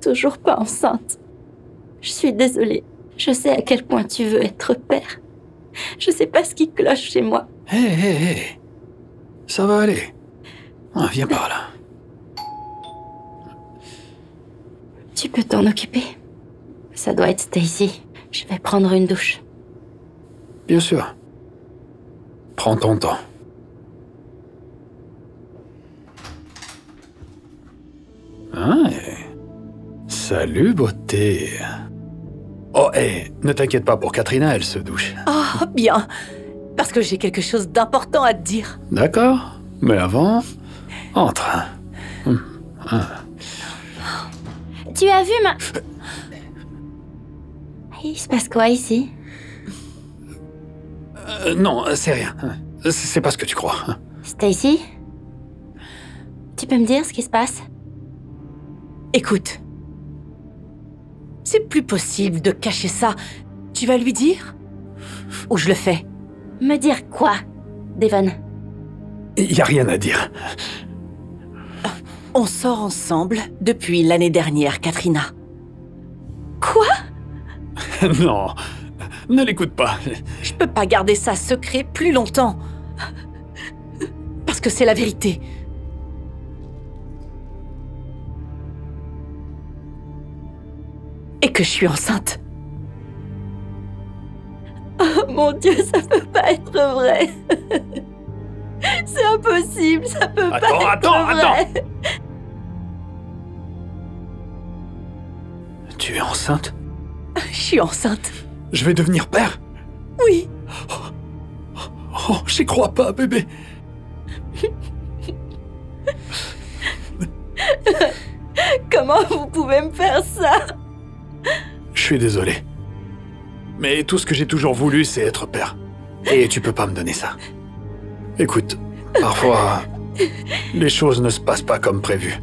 toujours pas enceinte. Je suis désolée. Je sais à quel point tu veux être père. Je sais pas ce qui cloche chez moi. Hé. Ça va aller. Ah, viens par là. Tu peux t'en occuper? Ça doit être Stacy. Je vais prendre une douche. Bien sûr. Prends ton temps. Ah, salut, beauté. Oh, ne t'inquiète pas pour Katrina, elle se douche. Oh, bien. Parce que j'ai quelque chose d'important à te dire. D'accord, mais avant, entre. Tu as vu ma... Il se passe quoi ici? Non, c'est rien. C'est pas ce que tu crois. Stacy? Tu peux me dire ce qui se passe? Écoute. C'est plus possible de cacher ça. Tu vas lui dire? Ou je le fais? Me dire quoi, Devon? Y a rien à dire. On sort ensemble depuis l'année dernière, Katrina. Quoi? Non, ne l'écoute pas. Je peux pas garder ça secret plus longtemps. Parce que c'est la vérité. Et que je suis enceinte. Oh mon Dieu, ça peut pas être vrai. C'est impossible, ça peut pas être vrai. Attends. Tu es enceinte? Je suis enceinte. Je vais devenir père? Oui. Oh, j'y crois pas, bébé. Comment vous pouvez me faire ça? Je suis désolé. Mais tout ce que j'ai toujours voulu, c'est être père. Et tu peux pas me donner ça. Écoute, parfois, les choses ne se passent pas comme prévu.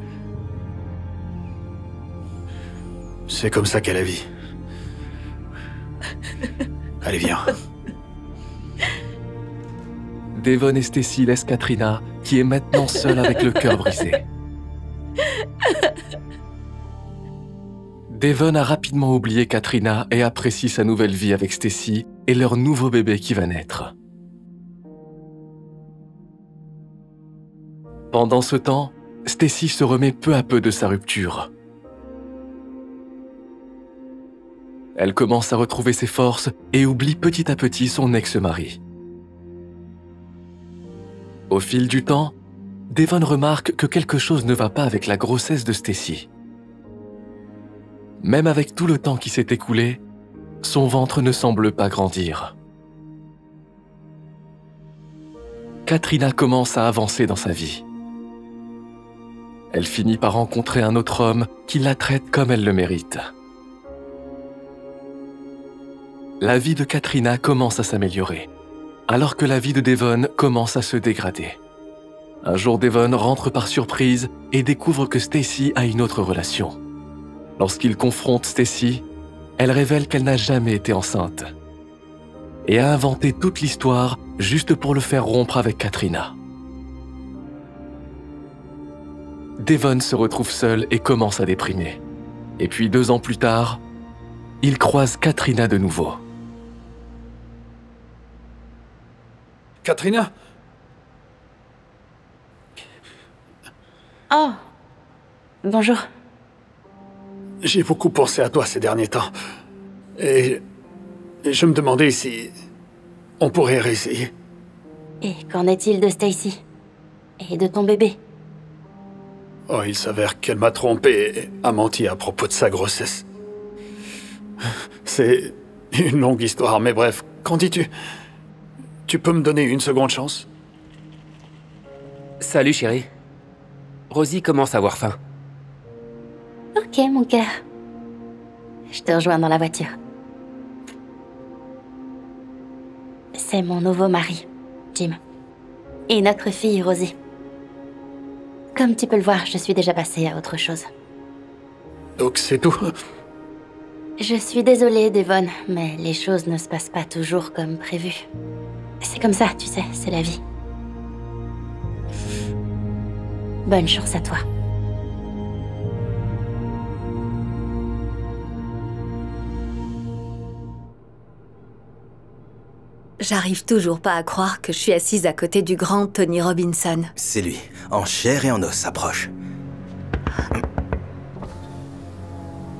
C'est comme ça qu'est la vie. Allez, viens. Devon et Stacy laissent Katrina, qui est maintenant seule avec le cœur brisé. Devon a rapidement oublié Katrina et apprécie sa nouvelle vie avec Stacy et leur nouveau bébé qui va naître. Pendant ce temps, Stacy se remet peu à peu de sa rupture. Elle commence à retrouver ses forces et oublie petit à petit son ex-mari. Au fil du temps, Devon remarque que quelque chose ne va pas avec la grossesse de Stacy. Même avec tout le temps qui s'est écoulé, son ventre ne semble pas grandir. Katrina commence à avancer dans sa vie. Elle finit par rencontrer un autre homme qui la traite comme elle le mérite. La vie de Katrina commence à s'améliorer, alors que la vie de Devon commence à se dégrader. Un jour, Devon rentre par surprise et découvre que Stacy a une autre relation. Lorsqu'il confronte Stacy, elle révèle qu'elle n'a jamais été enceinte et a inventé toute l'histoire juste pour le faire rompre avec Katrina. Devon se retrouve seul et commence à déprimer. Et puis 2 ans plus tard, il croise Katrina de nouveau. Katrina? Oh, bonjour. J'ai beaucoup pensé à toi ces derniers temps. Et je me demandais si on pourrait réessayer. Et qu'en est-il de Stacy? Et de ton bébé? Oh, il s'avère qu'elle m'a trompé et a menti à propos de sa grossesse. C'est une longue histoire, mais bref, qu'en dis-tu? Tu peux me donner une seconde chance? Salut chérie. Rosie commence à avoir faim. Ok, mon cœur. Je te rejoins dans la voiture. C'est mon nouveau mari, Jim. Et notre fille, Rosie. Comme tu peux le voir, je suis déjà passée à autre chose. Donc c'est tout? Je suis désolée, Devon, mais les choses ne se passent pas toujours comme prévu. C'est comme ça, tu sais, c'est la vie. Bonne chance à toi. J'arrive toujours pas à croire que je suis assise à côté du grand Tony Robinson. C'est lui, en chair et en os, approche.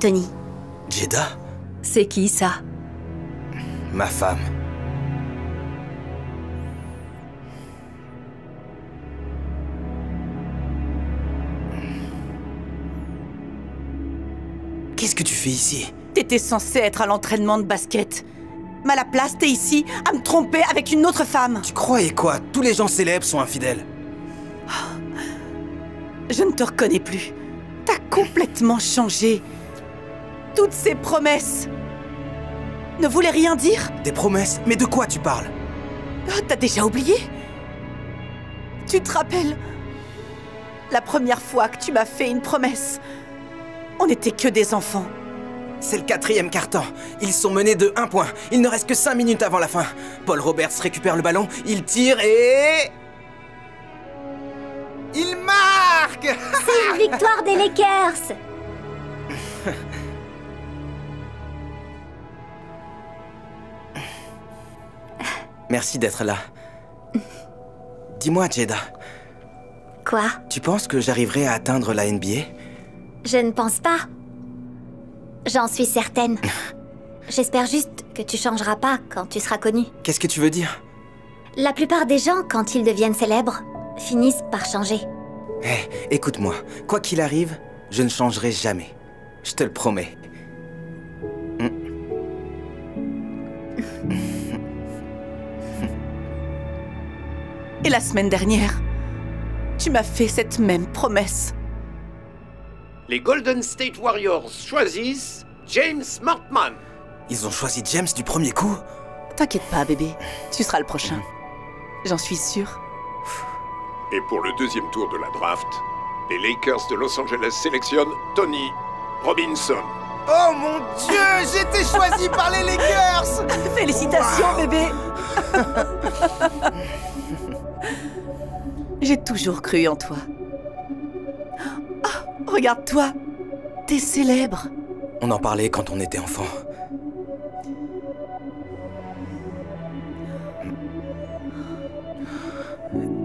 Tony, Jada, c'est qui ça? ma femme. Qu'est-ce que tu fais ici? T'étais censé être à l'entraînement de basket. Mais à la place, t'es ici à me tromper avec une autre femme. Tu croyais quoi? Tous les gens célèbres sont infidèles. Je ne te reconnais plus. T'as complètement changé. Toutes ces promesses ne voulaient rien dire. Des promesses? Mais de quoi tu parles? Oh, t'as déjà oublié? Tu te rappelles? La première fois que tu m'as fait une promesse, on n'était que des enfants. C'est le 4e quart-temps. Ils sont menés de 1 point. Il ne reste que 5 minutes avant la fin. Paul Roberts récupère le ballon, il tire et... il marque! C'est une victoire des Lakers! Merci d'être là. Dis-moi, Jada, Quoi? tu penses que j'arriverai à atteindre la NBA? Je ne pense pas. J'en suis certaine. J'espère juste que tu changeras pas quand tu seras connu. Qu'est-ce que tu veux dire? La plupart des gens, quand ils deviennent célèbres, finissent par changer. Hé, écoute-moi. Quoi qu'il arrive, je ne changerai jamais. Je te le promets. Et la semaine dernière, tu m'as fait cette même promesse. Les Golden State Warriors choisissent James Mortman. Ils ont choisi James du premier coup? T'inquiète pas, bébé. Tu seras le prochain. J'en suis sûre. Et pour le 2e tour de la draft, les Lakers de Los Angeles sélectionnent Tony Robinson. Oh mon Dieu, j'ai été choisi par les Lakers! Félicitations, bébé. J'ai toujours cru en toi. Oh, regarde-toi. T'es célèbre. On en parlait quand on était enfant.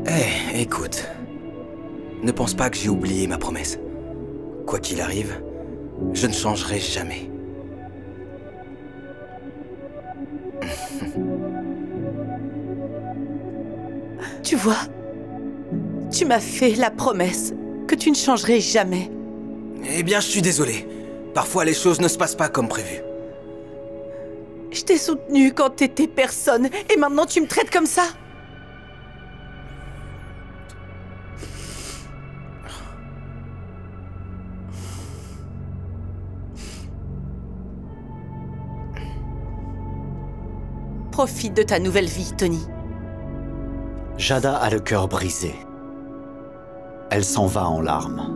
Hé, écoute. Ne pense pas que j'ai oublié ma promesse. Quoi qu'il arrive, je ne changerai jamais. Tu vois, tu m'as fait la promesse que tu ne changerais jamais. Eh bien, je suis désolé. Parfois, les choses ne se passent pas comme prévu. Je t'ai soutenu quand t'étais personne, et maintenant tu me traites comme ça? Profite de ta nouvelle vie, Tony. Jada a le cœur brisé. Elle s'en va en larmes.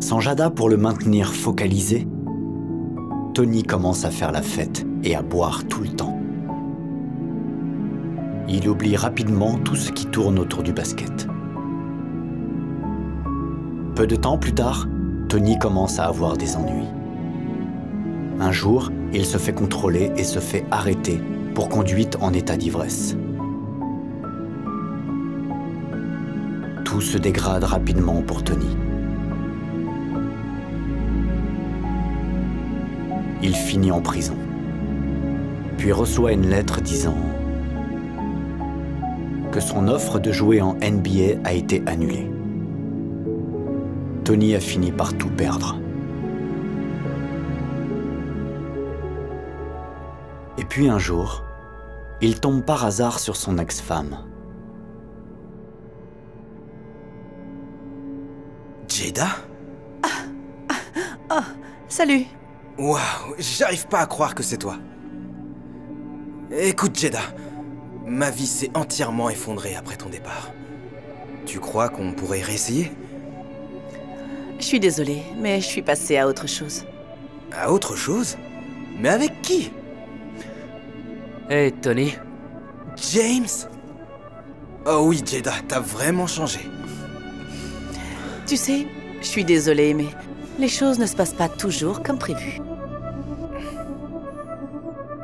Sans Jada pour le maintenir focalisé, Tony commence à faire la fête et à boire tout le temps. Il oublie rapidement tout ce qui tourne autour du basket. Peu de temps plus tard, Tony commence à avoir des ennuis. Un jour, il se fait contrôler et se fait arrêter pour conduite en état d'ivresse. Tout se dégrade rapidement pour Tony. Il finit en prison, puis reçoit une lettre disant que son offre de jouer en NBA a été annulée. Tony a fini par tout perdre. Et puis un jour, il tombe par hasard sur son ex-femme. Jada? Oh, salut. Waouh, j'arrive pas à croire que c'est toi. Écoute, Jada, ma vie s'est entièrement effondrée après ton départ. Tu crois qu'on pourrait réessayer? Je suis désolée, mais je suis passée à autre chose. À autre chose? Mais avec qui? Hé, Tony. James? Oh oui, Jada, t'as vraiment changé. Tu sais, je suis désolée, mais les choses ne se passent pas toujours comme prévu.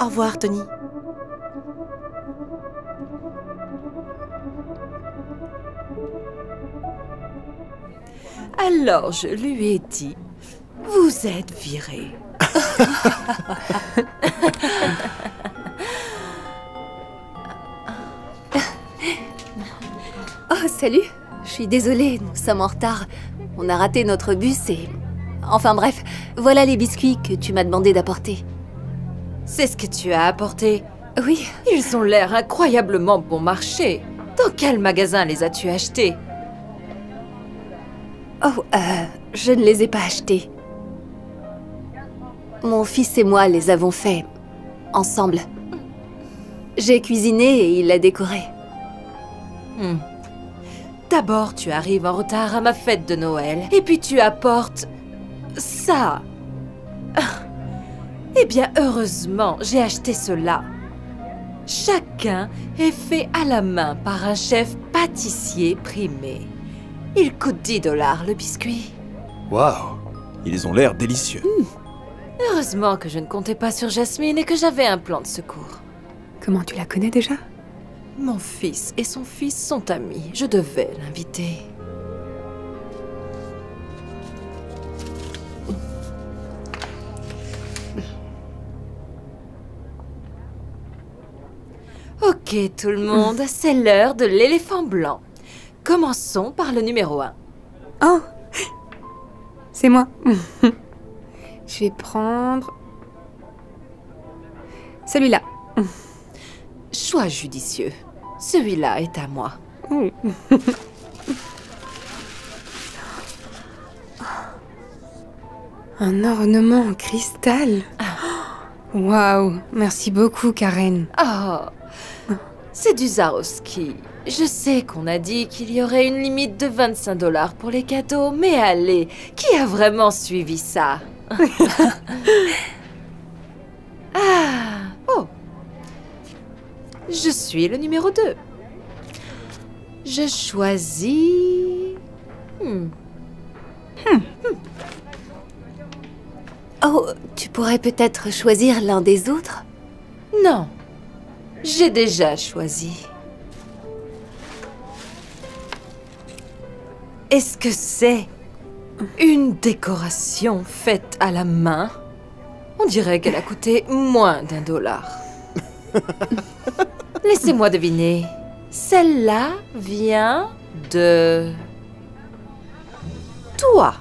Au revoir, Tony. Alors je lui ai dit, vous êtes viré. Oh, salut. Je suis désolée, nous sommes en retard. On a raté notre bus et... Enfin bref, voilà les biscuits que tu m'as demandé d'apporter. C'est ce que tu as apporté? Oui. Ils ont l'air incroyablement bon marché. Dans quel magasin les as-tu achetés? Oh, je ne les ai pas achetés. Mon fils et moi les avons faits ensemble. J'ai cuisiné et il l'a décoré. D'abord, tu arrives en retard à ma fête de Noël, et puis tu apportes... ça. Eh bien, heureusement, j'ai acheté cela. Chacun est fait à la main par un chef pâtissier primé. Il coûte 10 $ le biscuit. Waouh, ils ont l'air délicieux. Heureusement que je ne comptais pas sur Jasmine et que j'avais un plan de secours. Comment tu la connais déjà? Mon fils et son fils sont amis. Je devais l'inviter. Ok, tout le monde, c'est l'heure de l'éléphant blanc. Commençons par le numéro 1. Oh, c'est moi. Je vais prendre... celui-là. Choix judicieux. Celui-là est à moi. Un ornement en cristal. Waouh, merci beaucoup, Karen. Oh, c'est du Swarovski. Je sais qu'on a dit qu'il y aurait une limite de 25 $ pour les cadeaux, mais allez, qui a vraiment suivi ça? Oh. Je suis le numéro 2. Je choisis... Oh, tu pourrais peut-être choisir l'un des autres? Non, j'ai déjà choisi. Est-ce que c'est une décoration faite à la main? On dirait qu'elle a coûté moins d'1 $. Laissez-moi deviner. Celle-là vient de... toi.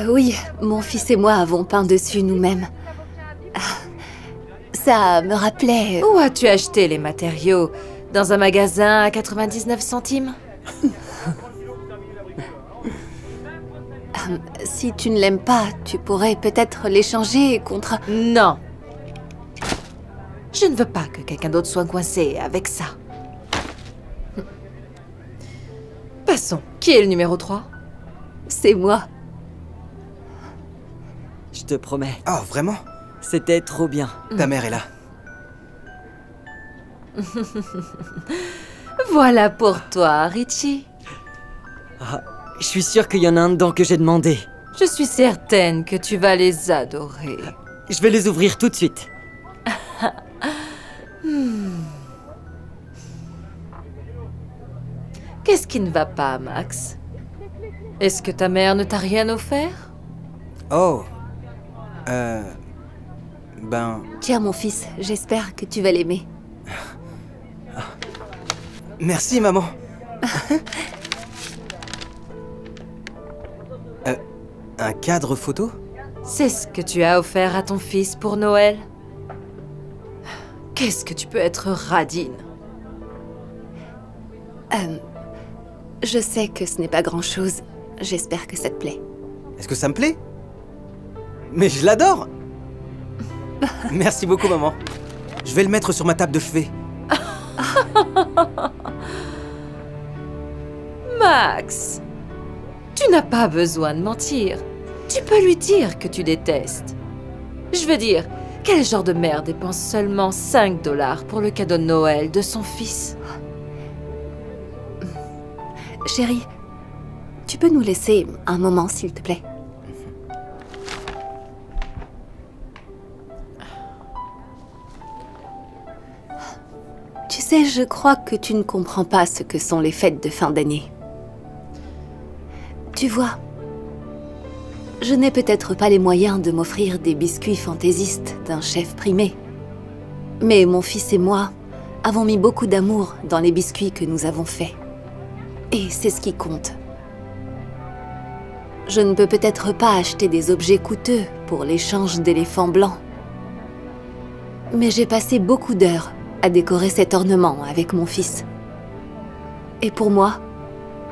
Oui, mon fils et moi avons peint dessus nous-mêmes. Ça me rappelait... Où as-tu acheté les matériaux? Dans un magasin à 99 centimes? Si tu ne l'aimes pas, tu pourrais peut-être l'échanger contre... Non. Je ne veux pas que quelqu'un d'autre soit coincé avec ça. Passons. Qui est le numéro 3? C'est moi. Je te promets. Oh, vraiment? C'était trop bien. Ta mère est là. Voilà pour toi, Richie. Ah, je suis sûre qu'il y en a un dedans que j'ai demandé. Je suis certaine que tu vas les adorer. Je vais les ouvrir tout de suite. Qu'est-ce qui ne va pas, Max? Est-ce que ta mère ne t'a rien offert? Oh. Tiens, mon fils, j'espère que tu vas l'aimer. Merci, maman. Un cadre photo? C'est ce que tu as offert à ton fils pour Noël? Qu'est-ce que tu peux être radine? Je sais que ce n'est pas grand-chose. J'espère que ça te plaît. Est-ce que ça me plaît? Mais je l'adore! Merci beaucoup, maman. Je vais le mettre sur ma table de chevet. Max, tu n'as pas besoin de mentir. Tu peux lui dire que tu détestes. Je veux dire, quel genre de mère dépense seulement 5 $ pour le cadeau de Noël de son fils? Chérie, tu peux nous laisser un moment, s'il te plaît? Tu sais, je crois que tu ne comprends pas ce que sont les fêtes de fin d'année. Tu vois, je n'ai peut-être pas les moyens de m'offrir des biscuits fantaisistes d'un chef primé. Mais mon fils et moi avons mis beaucoup d'amour dans les biscuits que nous avons faits. Et c'est ce qui compte. Je ne peux peut-être pas acheter des objets coûteux pour l'échange d'éléphants blancs. Mais j'ai passé beaucoup d'heures à décorer cet ornement avec mon fils. Et pour moi,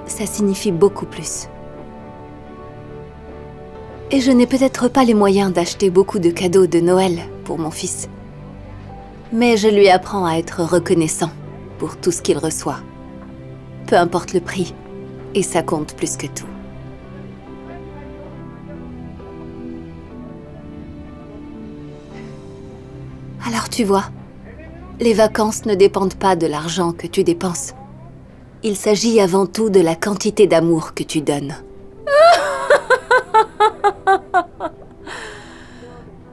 ça signifie beaucoup plus. Et je n'ai peut-être pas les moyens d'acheter beaucoup de cadeaux de Noël pour mon fils. Mais je lui apprends à être reconnaissant pour tout ce qu'il reçoit. Peu importe le prix, et ça compte plus que tout. Alors tu vois, les vacances ne dépendent pas de l'argent que tu dépenses. Il s'agit avant tout de la quantité d'amour que tu donnes.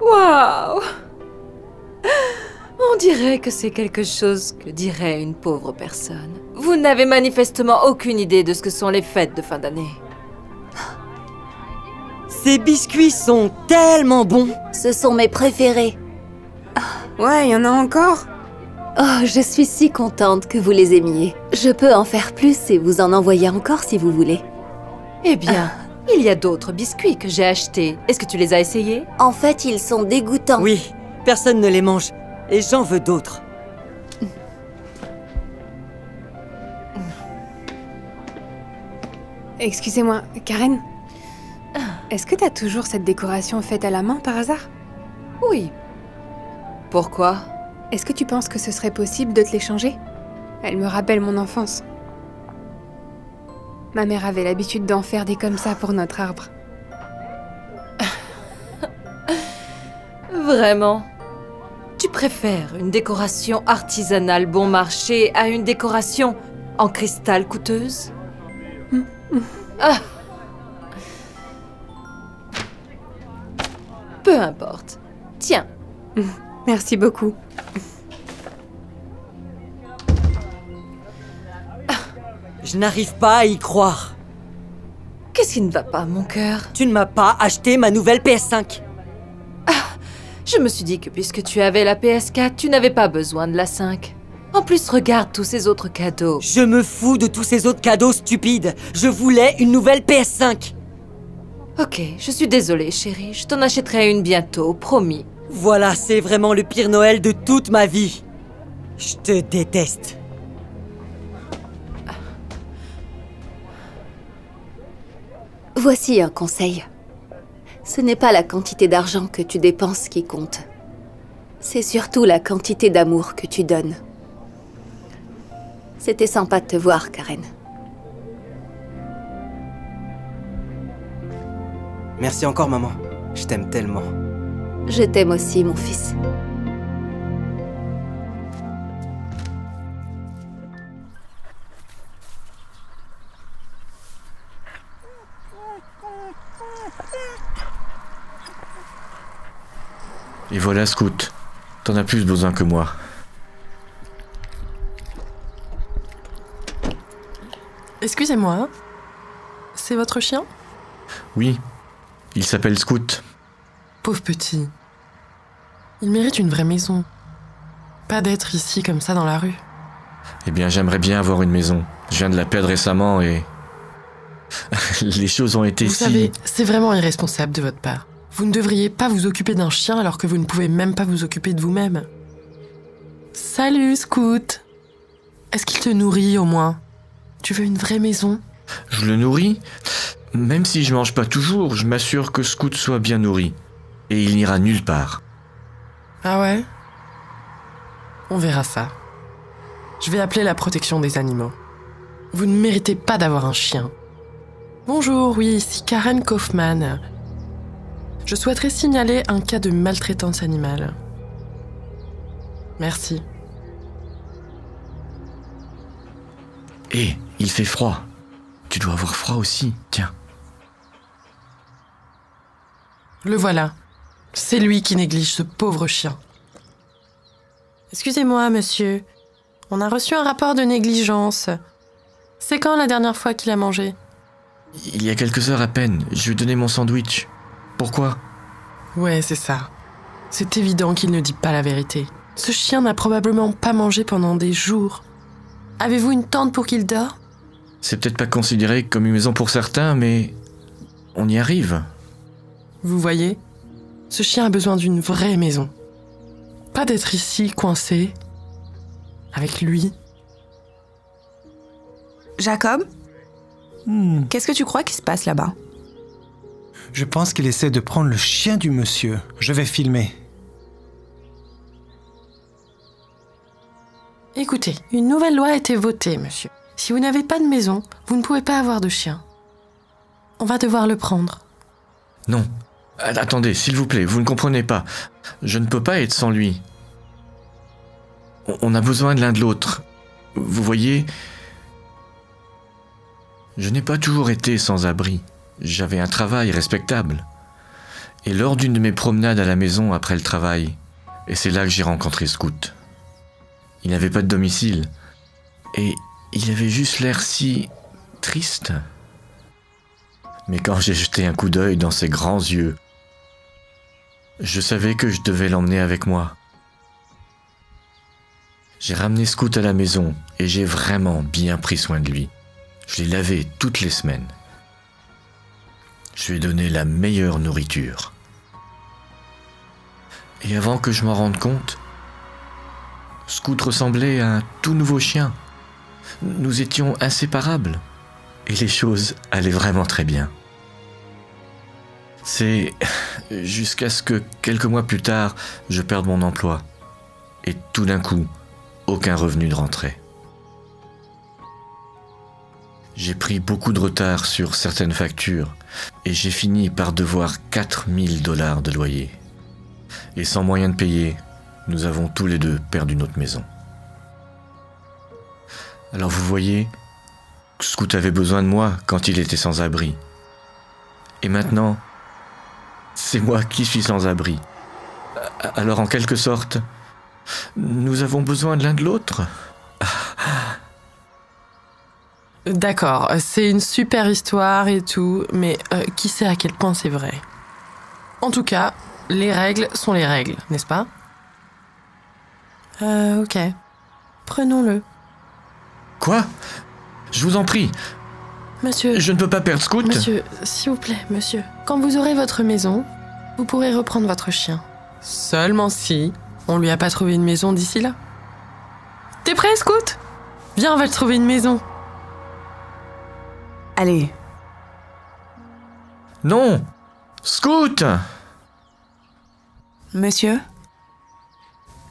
Waouh! On dirait que c'est quelque chose que dirait une pauvre personne. Vous n'avez manifestement aucune idée de ce que sont les fêtes de fin d'année. Ces biscuits sont tellement bons! Ce sont mes préférés. Ouais, il y en a encore? Oh, je suis si contente que vous les aimiez. Je peux en faire plus et vous en envoyer encore si vous voulez. Eh bien, il y a d'autres biscuits que j'ai achetés. Est-ce que tu les as essayés? En fait, ils sont dégoûtants. Oui, personne ne les mange. Et j'en veux d'autres. Excusez-moi, Karen. Est-ce que t'as toujours cette décoration faite à la main par hasard? Oui. Pourquoi? Est-ce que tu penses que ce serait possible de te l'échanger? Elle me rappelle mon enfance. Ma mère avait l'habitude d'en faire des comme ça pour notre arbre. Vraiment? Tu préfères une décoration artisanale bon marché à une décoration en cristal coûteuse? Ah. Peu importe. Tiens. Merci beaucoup. Je n'arrive pas à y croire. Qu'est-ce qui ne va pas, mon cœur? Tu ne m'as pas acheté ma nouvelle PS5. Je me suis dit que puisque tu avais la PS4, tu n'avais pas besoin de la 5. En plus, regarde tous ces autres cadeaux. Je me fous de tous ces autres cadeaux stupides. Je voulais une nouvelle PS5. Ok, je suis désolée, chérie. Je t'en achèterai une bientôt, promis. Voilà, c'est vraiment le pire Noël de toute ma vie. Je te déteste. Voici un conseil. Ce n'est pas la quantité d'argent que tu dépenses qui compte. C'est surtout la quantité d'amour que tu donnes. C'était sympa de te voir, Karen. Merci encore, maman. Je t'aime tellement. Je t'aime aussi, mon fils. Et voilà, Scout. T'en as plus besoin que moi. Excusez-moi. C'est votre chien? Oui, il s'appelle Scout. Pauvre petit. Il mérite une vraie maison. Pas d'être ici comme ça dans la rue. Eh bien, j'aimerais bien avoir une maison. Je viens de la perdre récemment et... les choses ont été Vous savez, c'est vraiment irresponsable de votre part. Vous ne devriez pas vous occuper d'un chien alors que vous ne pouvez même pas vous occuper de vous-même. Salut, Scout. Est-ce qu'il te nourrit au moins? Tu veux une vraie maison? Je le nourris. Même si je mange pas toujours, je m'assure que Scout soit bien nourri. Et il n'ira nulle part. Ah ouais? On verra ça. Je vais appeler la protection des animaux. Vous ne méritez pas d'avoir un chien. Bonjour, oui, ici Karen Kaufman. Je souhaiterais signaler un cas de maltraitance animale. Merci. Hé, il fait froid. Tu dois avoir froid aussi, tiens. Le voilà. C'est lui qui néglige ce pauvre chien. Excusez-moi, monsieur. On a reçu un rapport de négligence. C'est quand la dernière fois qu'il a mangé? Il y a quelques heures à peine, je lui ai donné mon sandwich. Pourquoi? Ouais, c'est ça. C'est évident qu'il ne dit pas la vérité. Ce chien n'a probablement pas mangé pendant des jours. Avez-vous une tente pour qu'il dort? C'est peut-être pas considéré comme une maison pour certains, mais on y arrive. Vous voyez? Ce chien a besoin d'une vraie maison. Pas d'être ici, coincé, avec lui. Jacob? Qu'est-ce que tu crois qui se passe là-bas? Je pense qu'il essaie de prendre le chien du monsieur. Je vais filmer. Écoutez, une nouvelle loi a été votée, monsieur. Si vous n'avez pas de maison, vous ne pouvez pas avoir de chien. On va devoir le prendre. Non. Attendez, s'il vous plaît, vous ne comprenez pas. Je ne peux pas être sans lui. On a besoin de l'un de l'autre. Vous voyez, je n'ai pas toujours été sans abri. J'avais un travail respectable. Et lors d'une de mes promenades à la maison après le travail, et c'est là que j'ai rencontré Scout. Il n'avait pas de domicile. Et il avait juste l'air si triste. Mais quand j'ai jeté un coup d'œil dans ses grands yeux, je savais que je devais l'emmener avec moi. J'ai ramené Scout à la maison et j'ai vraiment bien pris soin de lui. Je l'ai lavé toutes les semaines. Je lui ai donné la meilleure nourriture. Et avant que je m'en rende compte, Scout ressemblait à un tout nouveau chien. Nous étions inséparables et les choses allaient vraiment très bien. C'est jusqu'à ce que quelques mois plus tard, je perde mon emploi et tout d'un coup, aucun revenu ne rentrait. J'ai pris beaucoup de retard sur certaines factures et j'ai fini par devoir 4 000 $ de loyer. Et sans moyen de payer, nous avons tous les deux perdu notre maison. Alors vous voyez, Scout avait besoin de moi quand il était sans abri. Et maintenant, c'est moi qui suis sans abri. Alors en quelque sorte, nous avons besoin de l'un de l'autre. D'accord, c'est une super histoire et tout, mais qui sait à quel point c'est vrai? En tout cas, les règles sont les règles, n'est-ce pas? Ok. Prenons-le. Quoi? Je vous en prie. Monsieur... Je ne peux pas perdre Scout. Monsieur, s'il vous plaît, monsieur. Quand vous aurez votre maison, vous pourrez reprendre votre chien. Seulement si on lui a pas trouvé une maison d'ici là. T'es prêt, Scout? Viens, on va te trouver une maison. Allez. Non! Scout! Monsieur?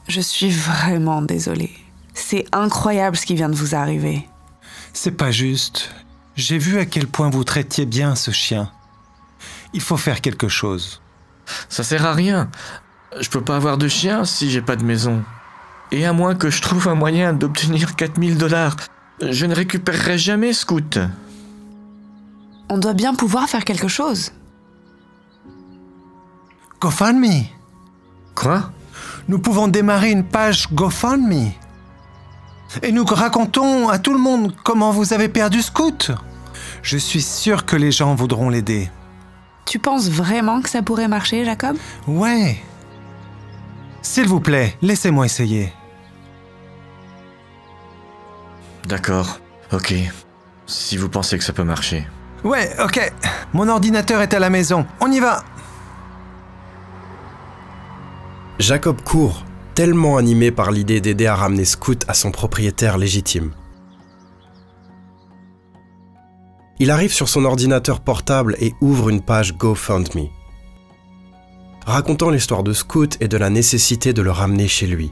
Je suis vraiment désolée. C'est incroyable ce qui vient de vous arriver. C'est pas juste. J'ai vu à quel point vous traitiez bien ce chien. Il faut faire quelque chose. Ça sert à rien. Je peux pas avoir de chien si j'ai pas de maison. Et à moins que je trouve un moyen d'obtenir 4 000 $, je ne récupérerai jamais Scout. On doit bien pouvoir faire quelque chose. GoFundMe. Quoi? Nous pouvons démarrer une page GoFundMe. Et nous racontons à tout le monde comment vous avez perdu Scout. Je suis sûr que les gens voudront l'aider. Tu penses vraiment que ça pourrait marcher, Jacob? Ouais. S'il vous plaît, laissez-moi essayer. D'accord, ok. Si vous pensez que ça peut marcher. Ouais, ok. Mon ordinateur est à la maison. On y va. Jacob court, tellement animé par l'idée d'aider à ramener Scout à son propriétaire légitime. Il arrive sur son ordinateur portable et ouvre une page GoFundMe, racontant l'histoire de Scout et de la nécessité de le ramener chez lui.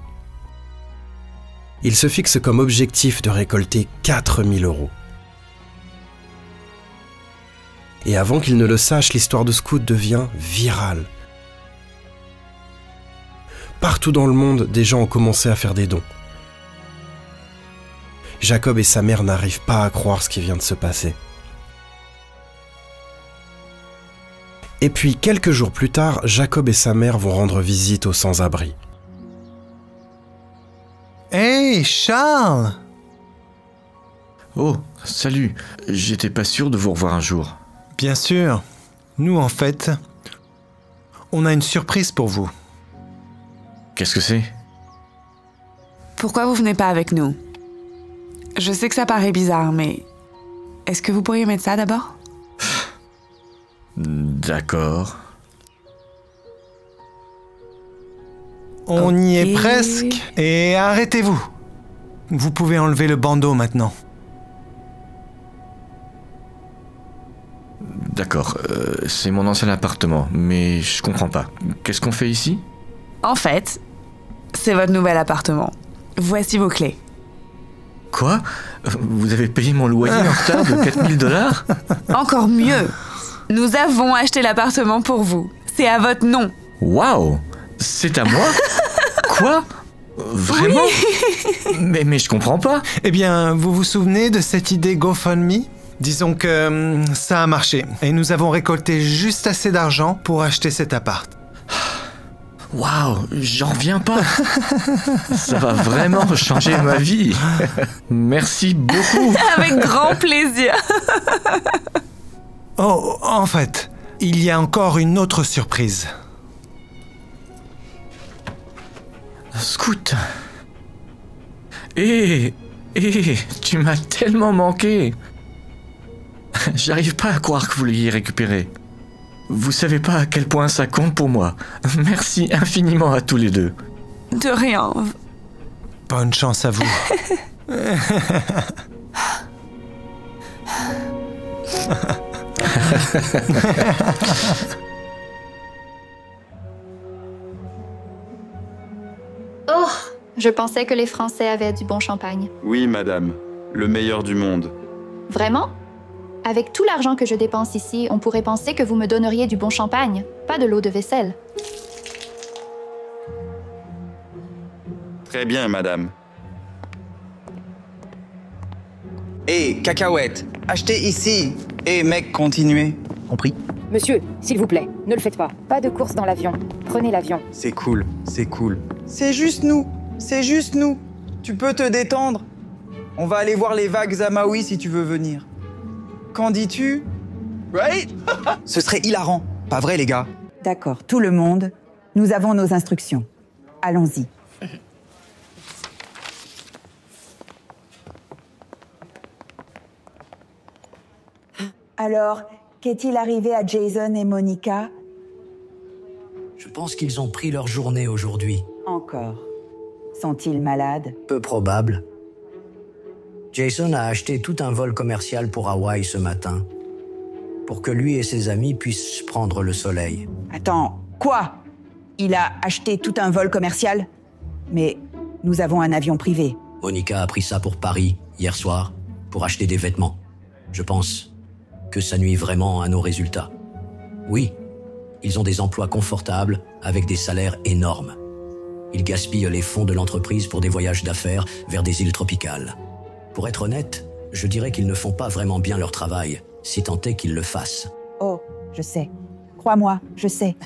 Il se fixe comme objectif de récolter 4 000 €. Et avant qu'il ne le sache, l'histoire de Scout devient virale. Partout dans le monde, des gens ont commencé à faire des dons. Jacob et sa mère n'arrivent pas à croire ce qui vient de se passer. Et puis, quelques jours plus tard, Jacob et sa mère vont rendre visite aux sans-abri. Hey, Charles! Oh, salut. J'étais pas sûr de vous revoir un jour. Bien sûr. Nous, en fait, on a une surprise pour vous. Qu'est-ce que c'est? Pourquoi vous venez pas avec nous? Je sais que ça paraît bizarre, mais... Est-ce que vous pourriez mettre ça d'abord? D'accord. On y est presque. Et arrêtez-vous. Vous pouvez enlever le bandeau maintenant. D'accord, c'est mon ancien appartement, mais je comprends pas. Qu'est-ce qu'on fait ici? En fait, c'est votre nouvel appartement. Voici vos clés. Quoi? Vous avez payé mon loyer en retard de 4000 $? Encore mieux. Nous avons acheté l'appartement pour vous. C'est à votre nom. Waouh! C'est à moi? Quoi? Vraiment? Oui. mais je comprends pas. Eh bien, vous vous souvenez de cette idée GoFundMe? Disons que ça a marché. Et nous avons récolté juste assez d'argent pour acheter cet appart. Waouh, j'en reviens pas. Ça va vraiment changer ma vie. Merci beaucoup. Avec grand plaisir. Oh, en fait, il y a encore une autre surprise. Scout. Tu m'as tellement manqué. J'arrive pas à croire que vous l'ayez récupéré. Vous savez pas à quel point ça compte pour moi. Merci infiniment à tous les deux. De rien. Bonne chance à vous. Oh, je pensais que les Français avaient du bon champagne. Oui, madame. Le meilleur du monde. Vraiment? Avec tout l'argent que je dépense ici, on pourrait penser que vous me donneriez du bon champagne, pas de l'eau de vaisselle. Très bien, madame. Hé, cacahuète, achetez ici. Et mec, continuez. Compris? Monsieur, s'il vous plaît, ne le faites pas. Pas de course dans l'avion. Prenez l'avion. C'est cool, c'est cool. C'est juste nous. C'est juste nous. Tu peux te détendre. On va aller voir les vagues à Maui si tu veux venir. Qu'en dis-tu? Right? Ce serait hilarant. Pas vrai, les gars? D'accord, tout le monde. Nous avons nos instructions. Allons-y. Alors, qu'est-il arrivé à Jason et Monica? Je pense qu'ils ont pris leur journée aujourd'hui. Encore. Sont-ils malades? Peu probable. Jason a acheté tout un vol commercial pour Hawaï ce matin, pour que lui et ses amis puissent prendre le soleil. Attends, quoi? Il a acheté tout un vol commercial? Mais nous avons un avion privé. Monica a pris ça pour Paris, hier soir, pour acheter des vêtements. Je pense que ça nuit vraiment à nos résultats. Oui, ils ont des emplois confortables, avec des salaires énormes. Ils gaspillent les fonds de l'entreprise pour des voyages d'affaires vers des îles tropicales. Pour être honnête, je dirais qu'ils ne font pas vraiment bien leur travail, si tant est qu'ils le fassent. Oh, je sais. Crois-moi, je sais.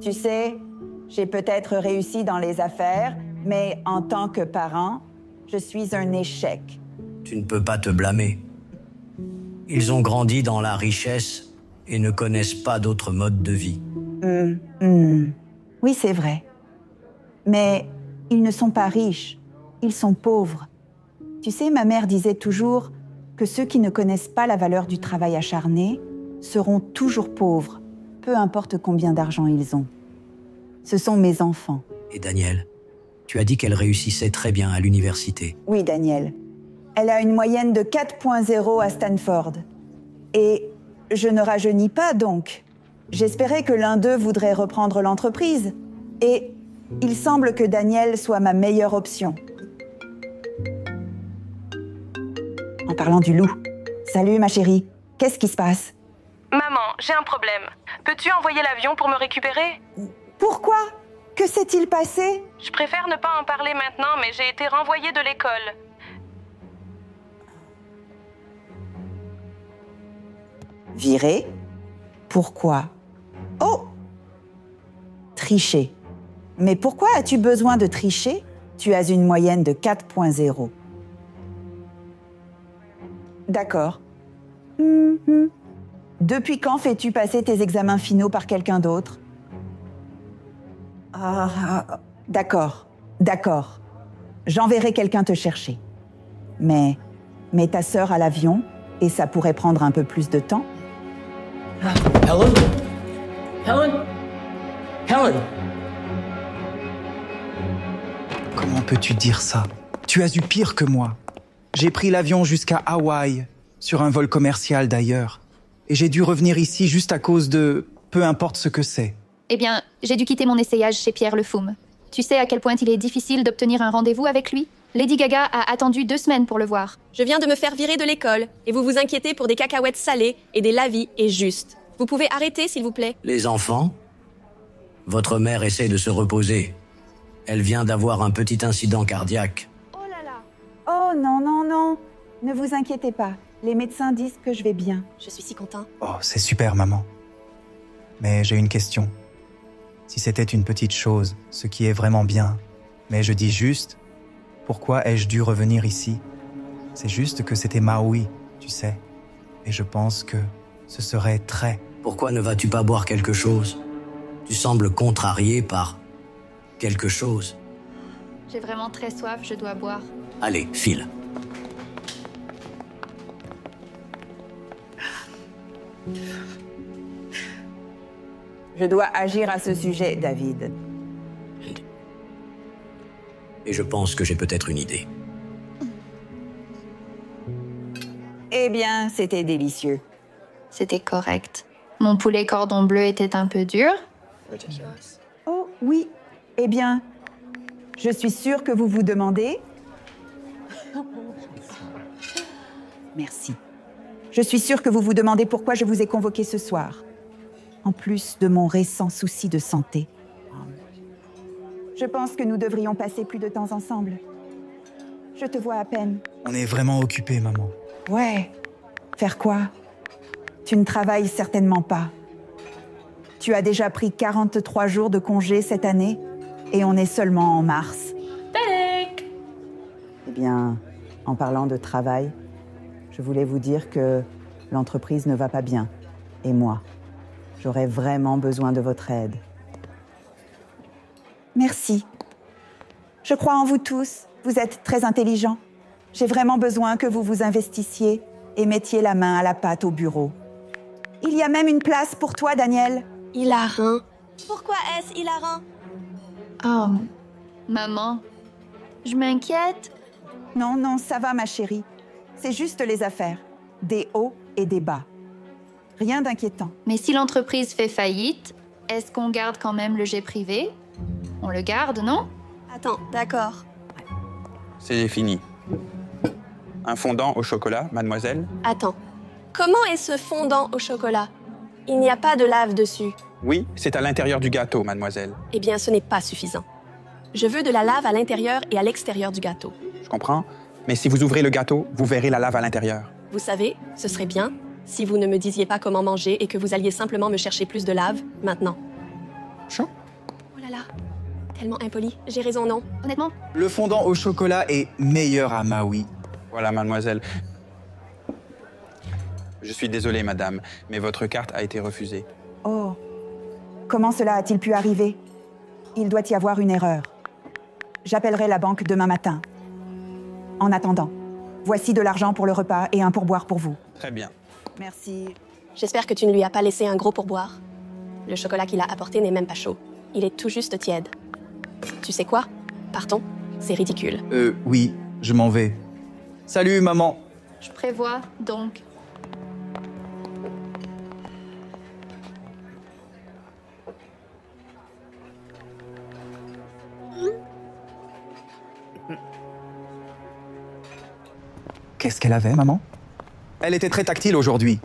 Tu sais, j'ai peut-être réussi dans les affaires, mais en tant que parent, je suis un échec. Tu ne peux pas te blâmer. Ils ont grandi dans la richesse et ne connaissent pas d'autres modes de vie. Oui, c'est vrai. Mais ils ne sont pas riches. Ils sont pauvres. Tu sais, ma mère disait toujours que ceux qui ne connaissent pas la valeur du travail acharné seront toujours pauvres, peu importe combien d'argent ils ont. Ce sont mes enfants. Et Daniel, tu as dit qu'elle réussissait très bien à l'université. Oui, Daniel. Elle a une moyenne de 4.0 à Stanford. Et je ne rajeunis pas, donc. J'espérais que l'un d'eux voudrait reprendre l'entreprise. Et il semble que Daniel soit ma meilleure option. En parlant du loup. Salut, ma chérie. Qu'est-ce qui se passe? Maman, j'ai un problème. Peux-tu envoyer l'avion pour me récupérer? Pourquoi? Que s'est-il passé? Je préfère ne pas en parler maintenant, mais j'ai été renvoyée de l'école. Viré? Pourquoi? Oh! Tricher. Mais pourquoi as-tu besoin de tricher? Tu as une moyenne de 4.0. D'accord. Depuis quand fais-tu passer tes examens finaux par quelqu'un d'autre? D'accord. J'enverrai quelqu'un te chercher. Mais mets ta sœur à l'avion et ça pourrait prendre un peu plus de temps. Helen? Helen? Helen? Comment peux-tu dire ça? Tu as eu pire que moi. J'ai pris l'avion jusqu'à Hawaï, sur un vol commercial d'ailleurs. Et j'ai dû revenir ici juste à cause de... peu importe ce que c'est. Eh bien, j'ai dû quitter mon essayage chez Pierre Le Foume. Tu sais à quel point il est difficile d'obtenir un rendez-vous avec lui? Lady Gaga a attendu 2 semaines pour le voir. Je viens de me faire virer de l'école, et vous vous inquiétez pour des cacahuètes salées et des lavis et justes. Vous pouvez arrêter, s'il vous plaît? Les enfants, votre mère essaie de se reposer. Elle vient d'avoir un petit incident cardiaque. Oh non. Ne vous inquiétez pas. Les médecins disent que je vais bien. Je suis si content. Oh, c'est super, maman. Mais j'ai une question. Si c'était une petite chose, ce qui est vraiment bien, mais je dis juste, pourquoi ai-je dû revenir ici? C'est juste que c'était Maui, tu sais. Et je pense que ce serait très... Pourquoi ne vas-tu pas boire quelque chose? Tu sembles contrarié par quelque chose. J'ai vraiment très soif, je dois boire. Allez, file. Je dois agir à ce sujet, David. Et je pense que j'ai peut-être une idée. Eh bien, c'était délicieux. C'était correct. Mon poulet cordon bleu était un peu dur. Oh, oui. Eh bien, je suis sûre que vous vous demandez... Merci. Je suis sûre que vous vous demandez pourquoi je vous ai convoqué ce soir. En plus de mon récent souci de santé. Je pense que nous devrions passer plus de temps ensemble. Je te vois à peine. On est vraiment occupés, maman. Ouais. Faire quoi? Tu ne travailles certainement pas. Tu as déjà pris 43 jours de congé cette année et on est seulement en mars. Tarek! Eh bien, en parlant de travail, je voulais vous dire que l'entreprise ne va pas bien. Et moi, j'aurais vraiment besoin de votre aide. Merci. Je crois en vous tous. Vous êtes très intelligents. J'ai vraiment besoin que vous vous investissiez et mettiez la main à la pâte au bureau. Il y a même une place pour toi, Daniel. Hilarant. Pourquoi est-ce hilarant? Oh, maman, je m'inquiète. Non, ça va, ma chérie. C'est juste les affaires. Des hauts et des bas. Rien d'inquiétant. Mais si l'entreprise fait faillite, est-ce qu'on garde quand même le jet privé? On le garde, non? Attends, d'accord. C'est fini. Un fondant au chocolat, mademoiselle? Attends. Comment est ce fondant au chocolat? Il n'y a pas de lave dessus. Oui, c'est à l'intérieur du gâteau, mademoiselle. Eh bien, ce n'est pas suffisant. Je veux de la lave à l'intérieur et à l'extérieur du gâteau. Je comprends. Mais si vous ouvrez le gâteau, vous verrez la lave à l'intérieur. Vous savez, ce serait bien si vous ne me disiez pas comment manger et que vous alliez simplement me chercher plus de lave, maintenant. Chaud? Oh là là, tellement impoli. J'ai raison, non? Honnêtement? Le fondant au chocolat est meilleur à Maui. Voilà, mademoiselle. Je suis désolé, madame, mais votre carte a été refusée. Oh, comment cela a-t-il pu arriver? Il doit y avoir une erreur. J'appellerai la banque demain matin. En attendant, voici de l'argent pour le repas et un pourboire pour vous. Très bien. Merci. J'espère que tu ne lui as pas laissé un gros pourboire. Le chocolat qu'il a apporté n'est même pas chaud. Il est tout juste tiède. Tu sais quoi? Partons. C'est ridicule. Oui, je m'en vais. Salut, maman. Je prévois, donc. Qu'est-ce qu'elle avait, maman? Elle était très tactile aujourd'hui.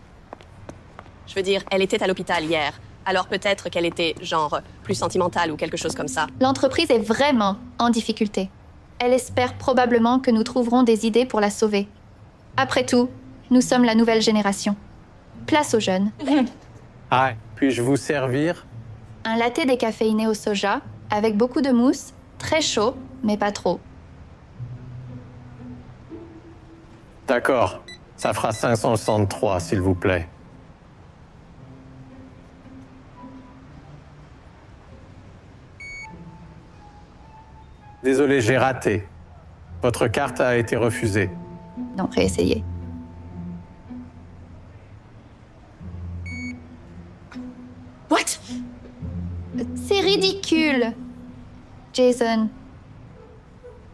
Je veux dire, elle était à l'hôpital hier. Alors peut-être qu'elle était, genre, plus sentimentale ou quelque chose comme ça. L'entreprise est vraiment en difficulté. Elle espère probablement que nous trouverons des idées pour la sauver. Après tout, nous sommes la nouvelle génération. Place aux jeunes. Ah, puis-je vous servir? Un latte décaféiné au soja, avec beaucoup de mousse, très chaud, mais pas trop. D'accord. Ça fera 563, s'il vous plaît. Désolé, j'ai raté. Votre carte a été refusée. Non, réessayez. What? C'est ridicule. Jason,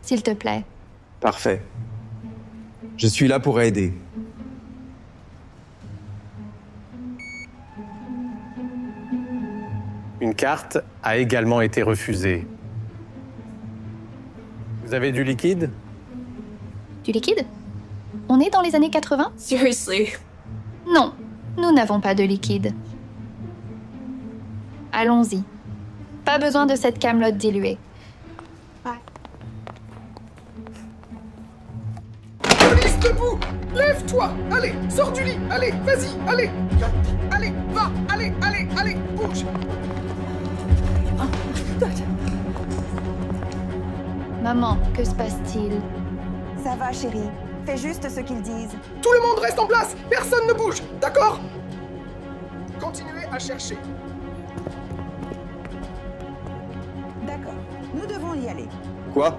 s'il te plaît. Parfait. Je suis là pour aider. Une carte a également été refusée. Vous avez du liquide? Du liquide? On est dans les années 80? Seriously? Non, nous n'avons pas de liquide. Allons-y. Pas besoin de cette camelote diluée. Police, debout! Lève-toi! Allez, sors du lit! Allez, vas-y, allez! Allez, va! Allez, allez, allez! Bouge! Maman, que se passe-t-il? Ça va, chérie. Fais juste ce qu'ils disent. Tout le monde reste en place! Personne ne bouge! D'accord? Continuez à chercher. D'accord. Nous devons y aller. Quoi?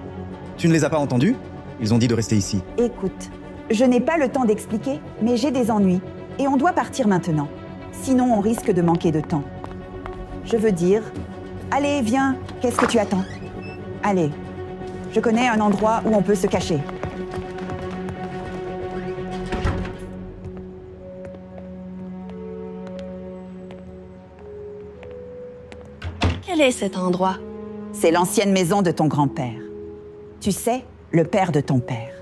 Tu ne les as pas entendus? Ils ont dit de rester ici. Écoute, je n'ai pas le temps d'expliquer, mais j'ai des ennuis. Et on doit partir maintenant. Sinon, on risque de manquer de temps. Je veux dire... Allez, viens. Qu'est-ce que tu attends? Allez. Je connais un endroit où on peut se cacher. Quel est cet endroit? C'est l'ancienne maison de ton grand-père. Tu sais, le père de ton père.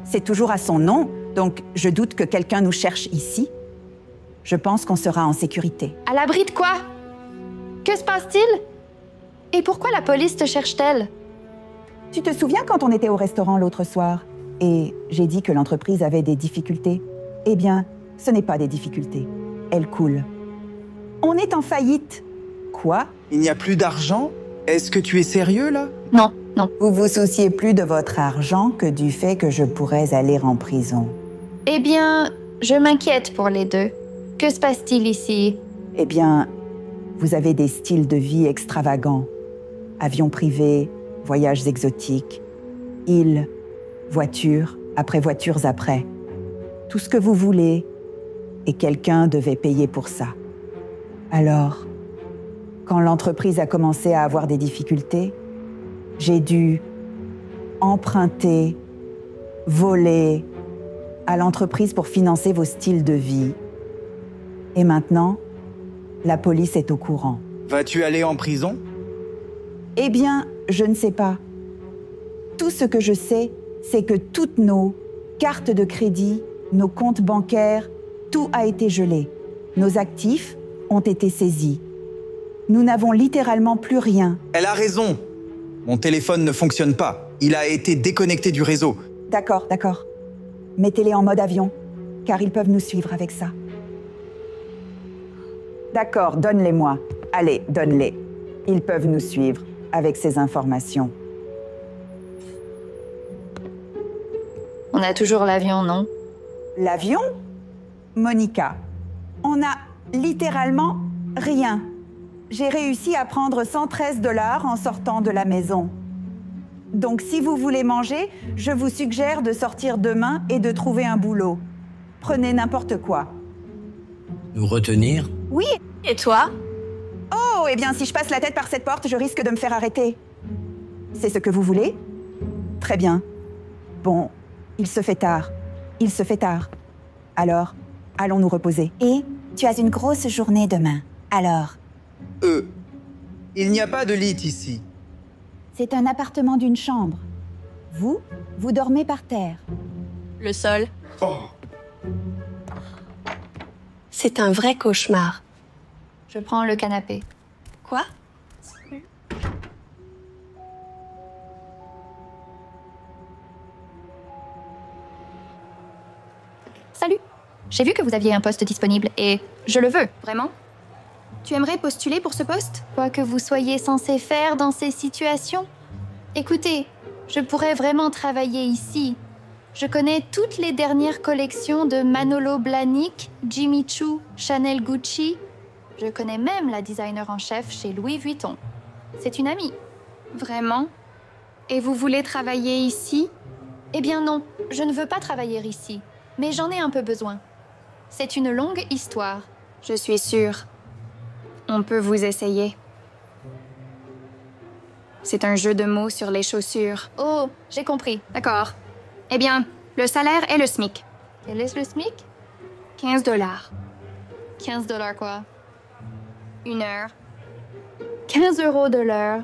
C'est toujours à son nom, donc je doute que quelqu'un nous cherche ici. Je pense qu'on sera en sécurité. À l'abri de quoi? Que se passe-t-il? Et pourquoi la police te cherche-t-elle? Tu te souviens quand on était au restaurant l'autre soir et j'ai dit que l'entreprise avait des difficultés? Eh bien, ce n'est pas des difficultés. Elle coule. On est en faillite. Quoi? Il n'y a plus d'argent? Est-ce que tu es sérieux, là? Non, non. Vous vous souciez plus de votre argent que du fait que je pourrais aller en prison. Eh bien, je m'inquiète pour les deux. Que se passe-t-il ici? Eh bien, vous avez des styles de vie extravagants. Avions privés, voyages exotiques, îles, voitures après voitures après. Tout ce que vous voulez. Et quelqu'un devait payer pour ça. Alors, quand l'entreprise a commencé à avoir des difficultés, j'ai dû emprunter, voler à l'entreprise pour financer vos styles de vie. Et maintenant, la police est au courant. Vas-tu aller en prison? Eh bien, je ne sais pas. Tout ce que je sais, c'est que toutes nos cartes de crédit, nos comptes bancaires, tout a été gelé. Nos actifs ont été saisis. Nous n'avons littéralement plus rien. Elle a raison. Mon téléphone ne fonctionne pas. Il a été déconnecté du réseau. D'accord, d'accord. Mettez-les en mode avion, car ils peuvent nous suivre avec ça. D'accord, donne-les-moi. Allez, donne-les. Ils peuvent nous suivre avec ces informations. On a toujours l'avion, non? L'avion? Monica, on a littéralement rien. J'ai réussi à prendre 113 $ en sortant de la maison. Donc si vous voulez manger, je vous suggère de sortir demain et de trouver un boulot. Prenez n'importe quoi. Nous retenir? Oui. Et toi? Oh, eh bien si je passe la tête par cette porte, je risque de me faire arrêter. C'est ce que vous voulez? Très bien. Bon, il se fait tard. Il se fait tard. Alors, allons nous reposer. Et tu as une grosse journée demain. Alors? Il n'y a pas de lit ici. C'est un appartement d'une chambre. Vous dormez par terre. Le sol. Oh. C'est un vrai cauchemar. Je prends le canapé. Quoi? Salut. J'ai vu que vous aviez un poste disponible et je le veux. Vraiment? Tu aimerais postuler pour ce poste? Quoi que vous soyez censé faire dans ces situations? Écoutez, je pourrais vraiment travailler ici. Je connais toutes les dernières collections de Manolo Blahnik, Jimmy Choo, Chanel Gucci. Je connais même la designer en chef chez Louis Vuitton. C'est une amie. Vraiment? Et vous voulez travailler ici? Eh bien non, je ne veux pas travailler ici, mais j'en ai un peu besoin. C'est une longue histoire. Je suis sûre. On peut vous essayer. C'est un jeu de mots sur les chaussures. Oh, j'ai compris. D'accord. Eh bien, le salaire est le SMIC. Quel est le SMIC? 15 $. 15 $ quoi? Une heure. 15 € de l'heure.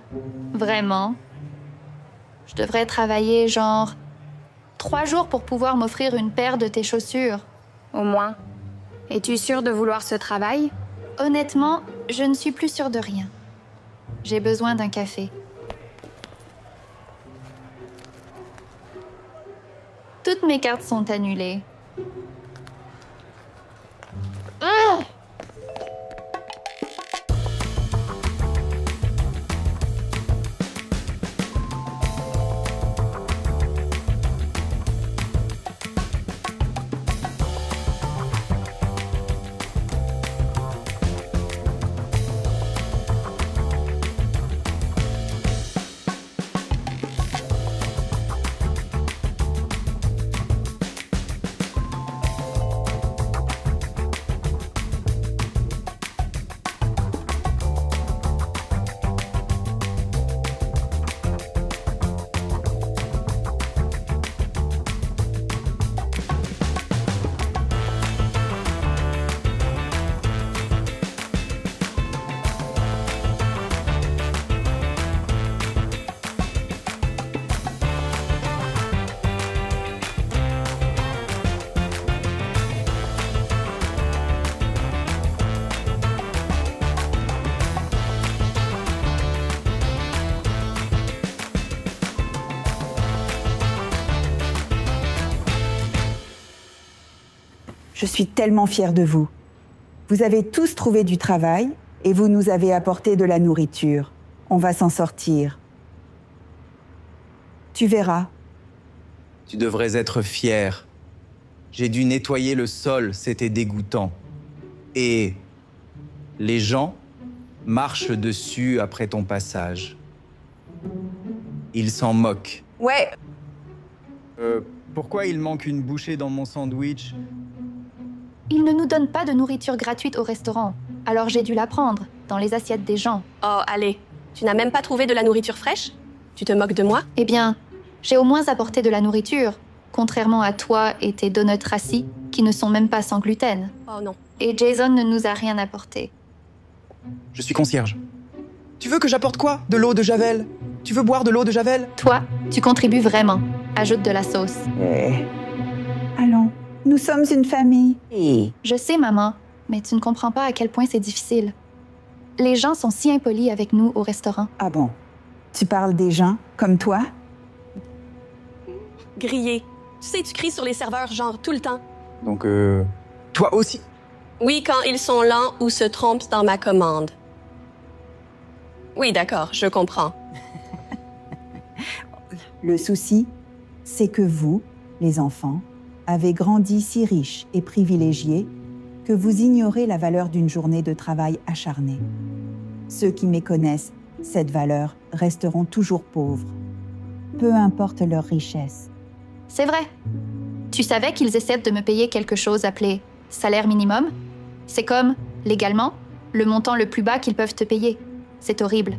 Vraiment? Je devrais travailler genre 3 jours pour pouvoir m'offrir une paire de tes chaussures. Au moins. Es-tu sûre de vouloir ce travail? Honnêtement, je ne suis plus sûre de rien. J'ai besoin d'un café. Toutes mes cartes sont annulées. Ah! Je suis tellement fière de vous. Vous avez tous trouvé du travail et vous nous avez apporté de la nourriture. On va s'en sortir. Tu verras. Tu devrais être fier. J'ai dû nettoyer le sol, c'était dégoûtant. Et les gens marchent dessus après ton passage. Ils s'en moquent. Ouais. Pourquoi il manque une bouchée dans mon sandwich? Ils ne nous donnent pas de nourriture gratuite au restaurant, alors j'ai dû la prendre, dans les assiettes des gens. Oh, allez, tu n'as même pas trouvé de la nourriture fraîche? Tu te moques de moi? Eh bien, j'ai au moins apporté de la nourriture, contrairement à toi et tes donuts rassis, qui ne sont même pas sans gluten. Oh non. Et Jason ne nous a rien apporté. Je suis concierge. Tu veux que j'apporte quoi? De l'eau de Javel? Tu veux boire de l'eau de Javel? Toi, tu contribues vraiment. Ajoute de la sauce. Allons, nous sommes une famille. Je sais, maman, mais tu ne comprends pas à quel point c'est difficile. Les gens sont si impolis avec nous au restaurant. Ah bon? Tu parles des gens comme toi? Grillé. Tu sais, tu cries sur les serveurs genre tout le temps. Donc, toi aussi? Oui, quand ils sont lents ou se trompent dans ma commande. Oui, d'accord, je comprends. Le souci, c'est que vous, les enfants, avez grandi si riches et privilégiés que vous ignorez la valeur d'une journée de travail acharné. Ceux qui méconnaissent cette valeur resteront toujours pauvres, peu importe leur richesse. C'est vrai. Tu savais qu'ils essaient de me payer quelque chose appelé salaire minimum? C'est comme, légalement, le montant le plus bas qu'ils peuvent te payer. C'est horrible.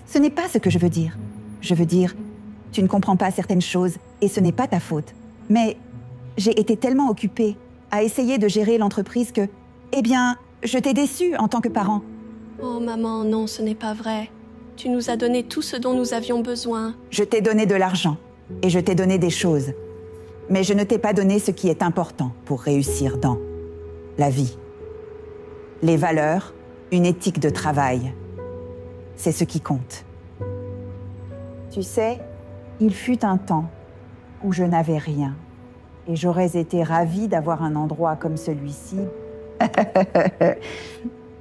Ce n'est pas ce que je veux dire. Je veux dire, tu ne comprends pas certaines choses et ce n'est pas ta faute. Mais j'ai été tellement occupée à essayer de gérer l'entreprise que, eh bien, je t'ai déçue en tant que parent. Oh maman, non, ce n'est pas vrai. Tu nous as donné tout ce dont nous avions besoin. Je t'ai donné de l'argent et je t'ai donné des choses. Mais je ne t'ai pas donné ce qui est important pour réussir dans la vie. Les valeurs, une éthique de travail. C'est ce qui compte. Tu sais, il fut un temps où je n'avais rien. Et j'aurais été ravie d'avoir un endroit comme celui-ci,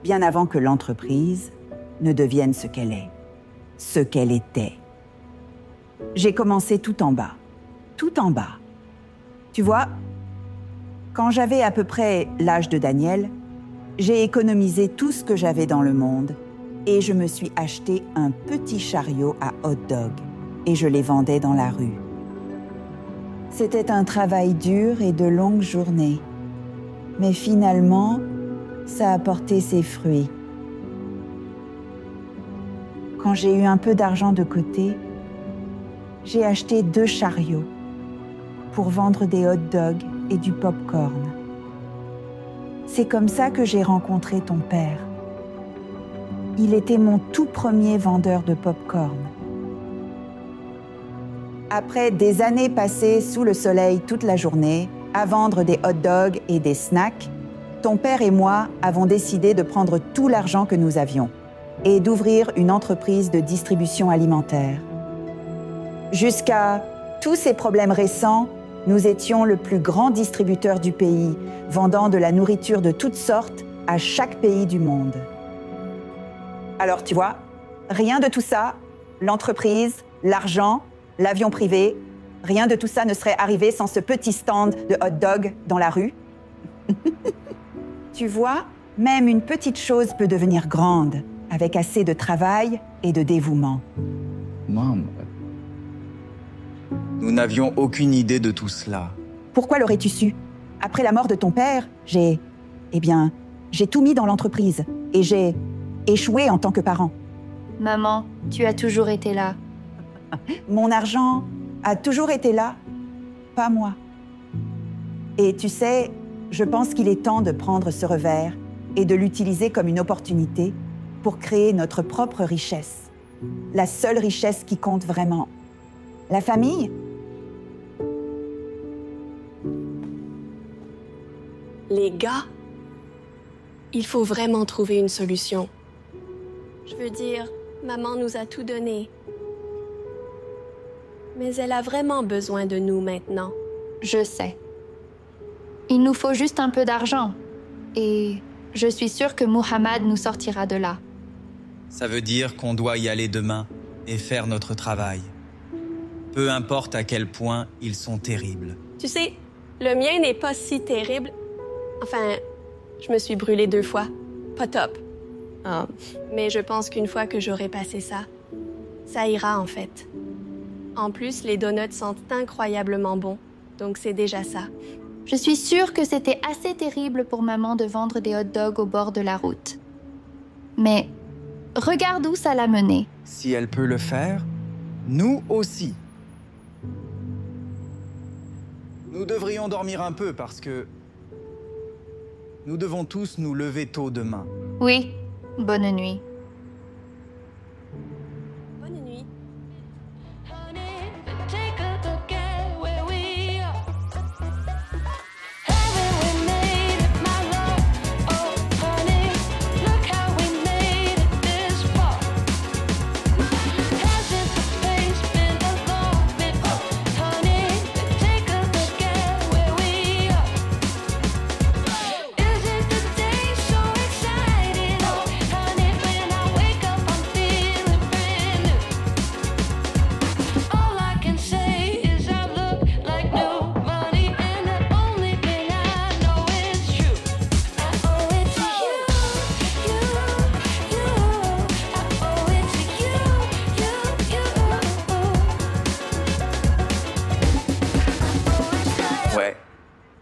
bien avant que l'entreprise ne devienne ce qu'elle est, ce qu'elle était. J'ai commencé tout en bas, Tu vois, quand j'avais à peu près l'âge de Daniel, j'ai économisé tout ce que j'avais dans le monde et je me suis acheté un petit chariot à hot dog et je les vendais dans la rue. C'était un travail dur et de longues journées. Mais finalement, ça a porté ses fruits. Quand j'ai eu un peu d'argent de côté, j'ai acheté 2 chariots pour vendre des hot dogs et du pop-corn. C'est comme ça que j'ai rencontré ton père. Il était mon tout premier vendeur de pop-corn. Après des années passées sous le soleil toute la journée, à vendre des hot dogs et des snacks, ton père et moi avons décidé de prendre tout l'argent que nous avions et d'ouvrir une entreprise de distribution alimentaire. Jusqu'à tous ces problèmes récents, nous étions le plus grand distributeur du pays, vendant de la nourriture de toutes sortes à chaque pays du monde. Alors tu vois, rien de tout ça, l'entreprise, l'argent, l'avion privé, rien de tout ça ne serait arrivé sans ce petit stand de hot dog dans la rue. Tu vois, même une petite chose peut devenir grande, avec assez de travail et de dévouement. Maman. Nous n'avions aucune idée de tout cela. Pourquoi l'aurais-tu su? Après la mort de ton père, j'ai tout mis dans l'entreprise et j'ai échoué en tant que parent. Maman, tu as toujours été là. Mon argent a toujours été là, pas moi. Et tu sais, je pense qu'il est temps de prendre ce revers et de l'utiliser comme une opportunité pour créer notre propre richesse. La seule richesse qui compte vraiment. La famille? Les gars, il faut vraiment trouver une solution. Je veux dire, maman nous a tout donné. Mais elle a vraiment besoin de nous maintenant. Je sais. Il nous faut juste un peu d'argent. Et je suis sûre que Muhammad nous sortira de là. Ça veut dire qu'on doit y aller demain et faire notre travail. Peu importe à quel point ils sont terribles. Tu sais, le mien n'est pas si terrible. Enfin, je me suis brûlée 2 fois. Pas top. Mais je pense qu'une fois que j'aurai passé ça, ça ira en fait. En plus, les donuts sentent incroyablement bon, donc c'est déjà ça. Je suis sûre que c'était assez terrible pour maman de vendre des hot dogs au bord de la route. Mais regarde où ça l'a menée. Si elle peut le faire, nous aussi. Nous devrions dormir un peu parce que nous devons tous nous lever tôt demain. Oui, bonne nuit. Bonne nuit.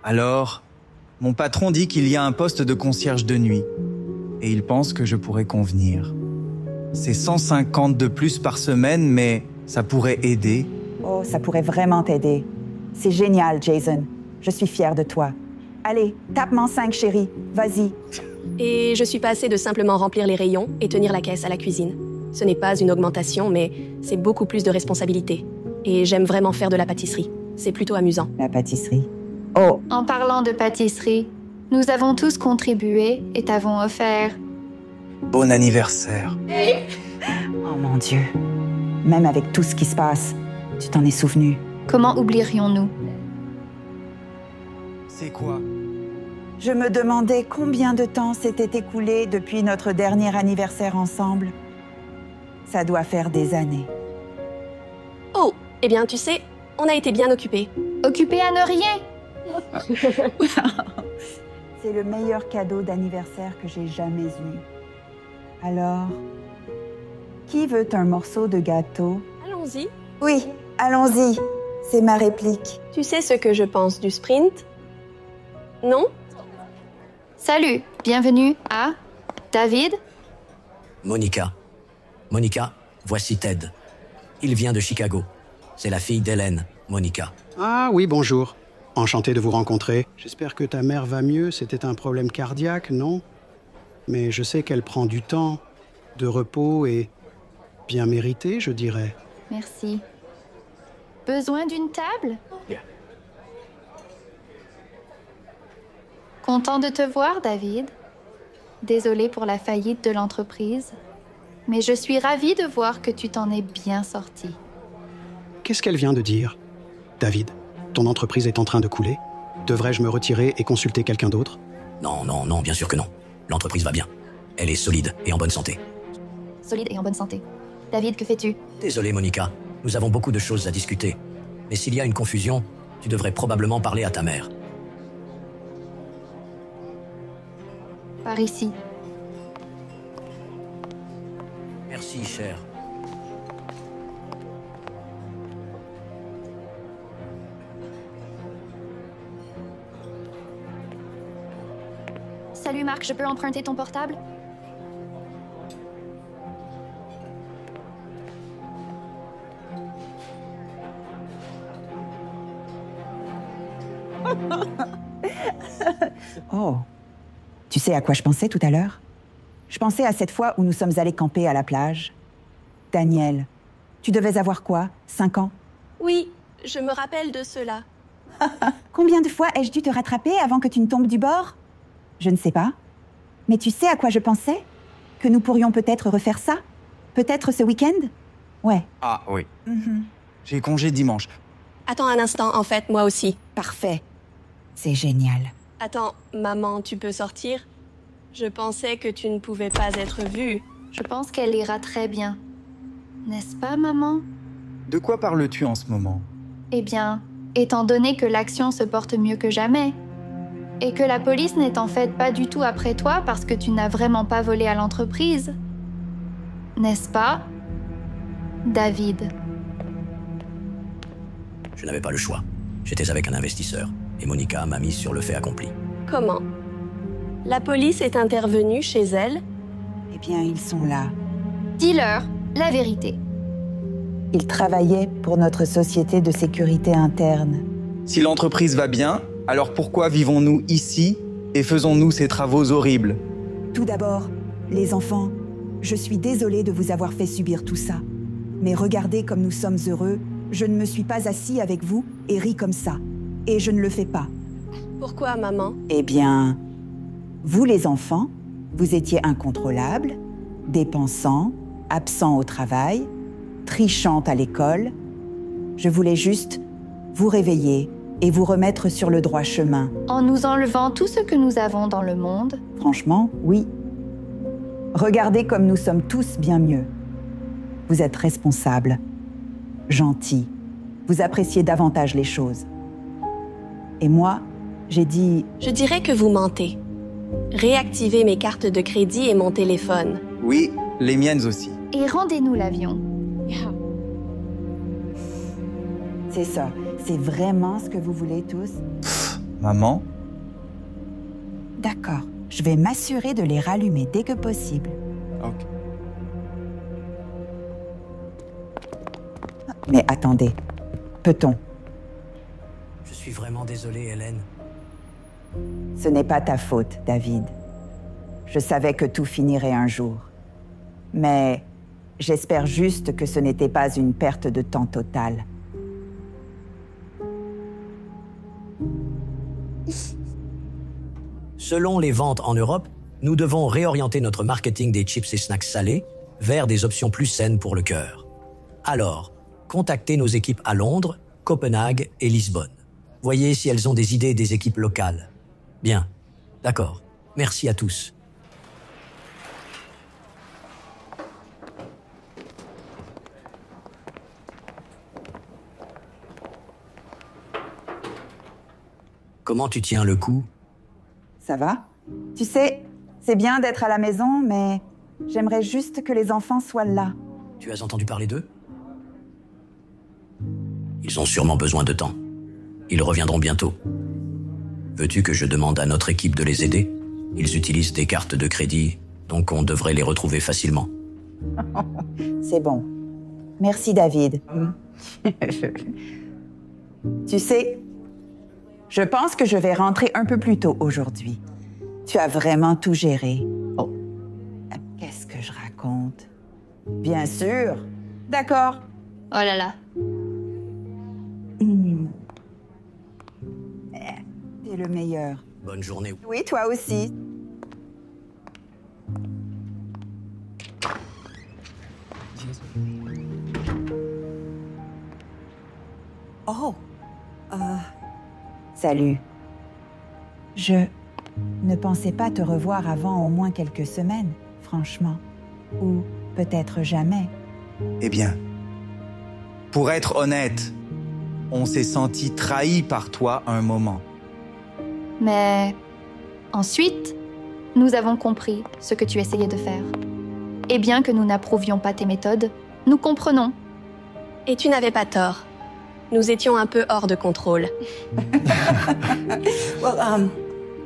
Alors, mon patron dit qu'il y a un poste de concierge de nuit et il pense que je pourrais convenir. C'est 150 de plus par semaine, mais ça pourrait aider. Oh, ça pourrait vraiment t'aider. C'est génial, Jason. Je suis fière de toi. Allez, tape-m'en 5, chérie. Vas-y. Et je suis passée de simplement remplir les rayons et tenir la caisse à la cuisine. Ce n'est pas une augmentation, mais c'est beaucoup plus de responsabilité. Et j'aime vraiment faire de la pâtisserie. C'est plutôt amusant. La pâtisserie. Oh! En parlant de pâtisserie, nous avons tous contribué et t'avons offert... Bon anniversaire. Oh mon Dieu. Même avec tout ce qui se passe, tu t'en es souvenu. Comment oublierions-nous? C'est quoi? Je me demandais combien de temps s'était écoulé depuis notre dernier anniversaire ensemble. Ça doit faire des années. Oh! Eh bien, tu sais, on a été bien occupés. Occupés à ne rien? C'est le meilleur cadeau d'anniversaire que j'ai jamais eu. Alors, qui veut un morceau de gâteau? Allons-y. Oui, allons-y. C'est ma réplique. Tu sais ce que je pense du sprint? Non? Salut, bienvenue à David. Monica. Monica, voici Ted. Il vient de Chicago. C'est la fille d'Hélène, Monica. Ah oui, bonjour. Enchanté de vous rencontrer. J'espère que ta mère va mieux. C'était un problème cardiaque, non? Mais je sais qu'elle prend du temps, de repos et bien mérité, je dirais. Merci. Besoin d'une table? Content de te voir, David. Désolée pour la faillite de l'entreprise, mais je suis ravie de voir que tu t'en es bien sorti. Qu'est-ce qu'elle vient de dire? David, ton entreprise est en train de couler. Devrais-je me retirer et consulter quelqu'un d'autre? Non, non, non, bien sûr que non. L'entreprise va bien. Elle est solide et en bonne santé. Solide et en bonne santé. David, que fais-tu? Désolé, Monica. Nous avons beaucoup de choses à discuter. Mais s'il y a une confusion, tu devrais probablement parler à ta mère. Par ici. Merci, cher. Salut Marc, je peux emprunter ton portable? Oh, tu sais à quoi je pensais tout à l'heure? Je pensais à cette fois où nous sommes allés camper à la plage. Daniel, tu devais avoir quoi, 5 ans? Oui, je me rappelle de cela. Combien de fois ai-je dû te rattraper avant que tu ne tombes du bord? Je ne sais pas. Mais tu sais à quoi je pensais? Que nous pourrions peut-être refaire ça? Peut-être ce week-end? Ouais. Ah oui. J'ai congé dimanche. Attends un instant, en fait, moi aussi. Parfait. C'est génial. Attends, maman, tu peux sortir? Je pensais que tu ne pouvais pas être vue. Je pense qu'elle ira très bien. N'est-ce pas, maman? De quoi parles-tu en ce moment? Eh bien, étant donné que l'action se porte mieux que jamais, et que la police n'est en fait pas du tout après toi parce que tu n'as vraiment pas volé à l'entreprise. N'est-ce pas, David? Je n'avais pas le choix. J'étais avec un investisseur, et Monica m'a mise sur le fait accompli. Comment? La police est intervenue chez elle? Eh bien, ils sont là. Dis-leur la vérité. Ils travaillaient pour notre société de sécurité interne. Si l'entreprise va bien, alors pourquoi vivons-nous ici et faisons-nous ces travaux horribles? Tout d'abord, les enfants, je suis désolée de vous avoir fait subir tout ça. Mais regardez comme nous sommes heureux, je ne me suis pas assis avec vous et ri comme ça. Et je ne le fais pas. Pourquoi, maman? Eh bien, vous les enfants, vous étiez incontrôlables, dépensants, absents au travail, trichantes à l'école. Je voulais juste vous réveiller et vous remettre sur le droit chemin. En nous enlevant tout ce que nous avons dans le monde? Franchement, oui. Regardez comme nous sommes tous bien mieux. Vous êtes responsables, gentils, vous appréciez davantage les choses. Et moi, j'ai dit... Je dirais que vous mentez. Réactivez mes cartes de crédit et mon téléphone. Oui, les miennes aussi. Et rendez-nous l'avion. C'est ça. C'est vraiment ce que vous voulez tous? Maman? D'accord. Je vais m'assurer de les rallumer dès que possible. Ok. Mais attendez. Peut-on? Je suis vraiment désolé, Hélène. Ce n'est pas ta faute, David. Je savais que tout finirait un jour. Mais j'espère juste que ce n'était pas une perte de temps totale. Selon les ventes en Europe, nous devons réorienter notre marketing des chips et snacks salés vers des options plus saines pour le cœur. Alors, contactez nos équipes à Londres, Copenhague et Lisbonne. Voyez si elles ont des idées des équipes locales. Bien, d'accord. Merci à tous. Comment tu tiens le coup? Ça va? Tu sais, c'est bien d'être à la maison, mais j'aimerais juste que les enfants soient là. Tu as entendu parler d'eux? Ils ont sûrement besoin de temps. Ils reviendront bientôt. Veux-tu que je demande à notre équipe de les aider? Ils utilisent des cartes de crédit, donc on devrait les retrouver facilement. C'est bon. Merci, David. Tu sais, je pense que je vais rentrer un peu plus tôt aujourd'hui. Tu as vraiment tout géré. Oh, qu'est-ce que je raconte? Bien sûr. D'accord. Oh là là. T'es le meilleur. Bonne journée. Oui, toi aussi. Oh. Salut. Je ne pensais pas te revoir avant au moins quelques semaines, franchement. Ou peut-être jamais. Eh bien, pour être honnête, on s'est senti trahi par toi un moment. Mais ensuite, nous avons compris ce que tu essayais de faire. Et bien que nous n'approuvions pas tes méthodes, nous comprenons. Et tu n'avais pas tort. Nous étions un peu hors de contrôle.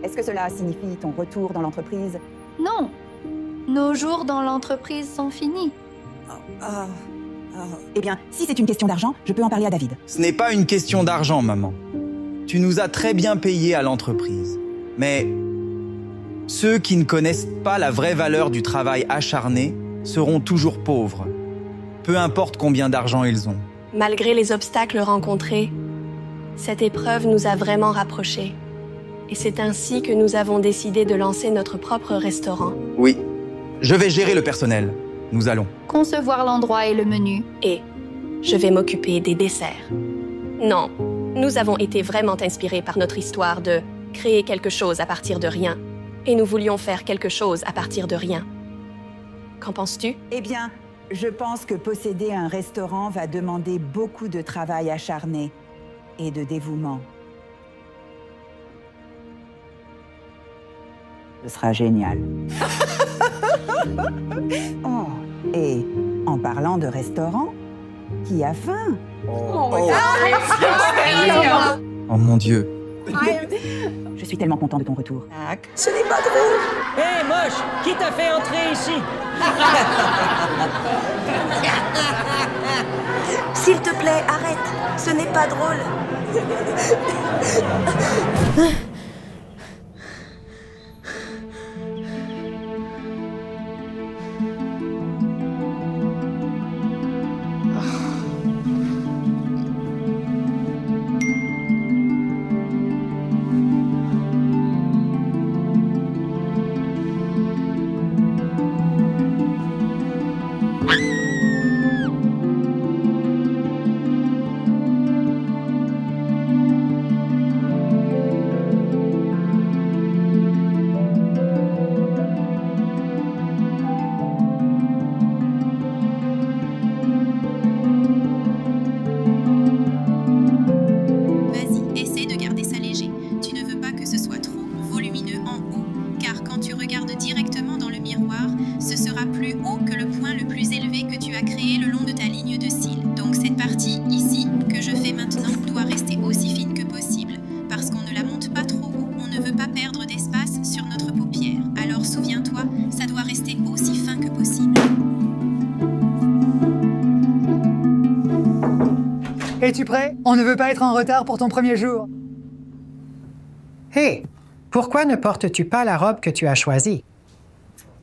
Est-ce que cela signifie ton retour dans l'entreprise? Non. Nos jours dans l'entreprise sont finis. Eh bien, si c'est une question d'argent, je peux en parler à David. Ce n'est pas une question d'argent, maman. Tu nous as très bien payés à l'entreprise. Mais ceux qui ne connaissent pas la vraie valeur du travail acharné seront toujours pauvres, peu importe combien d'argent ils ont. Malgré les obstacles rencontrés, cette épreuve nous a vraiment rapprochés. Et c'est ainsi que nous avons décidé de lancer notre propre restaurant. Oui, je vais gérer le personnel. Nous allons. Concevoir l'endroit et le menu. Et je vais m'occuper des desserts. Non, nous avons été vraiment inspirés par notre histoire de créer quelque chose à partir de rien. Et nous voulions faire quelque chose à partir de rien. Qu'en penses-tu? Eh bien, je pense que posséder un restaurant va demander beaucoup de travail acharné et de dévouement. Ce sera génial. Oh, et en parlant de restaurant, qui a faim? Oh mon Dieu. Je suis tellement content de ton retour. Ce n'est pas drôle. Hé, moche, qui t'a fait entrer ici? S'il te plaît, arrête. Ce n'est pas drôle. Es-tu prêt? On ne veut pas être en retard pour ton premier jour. Hé, pourquoi ne portes-tu pas la robe que tu as choisie?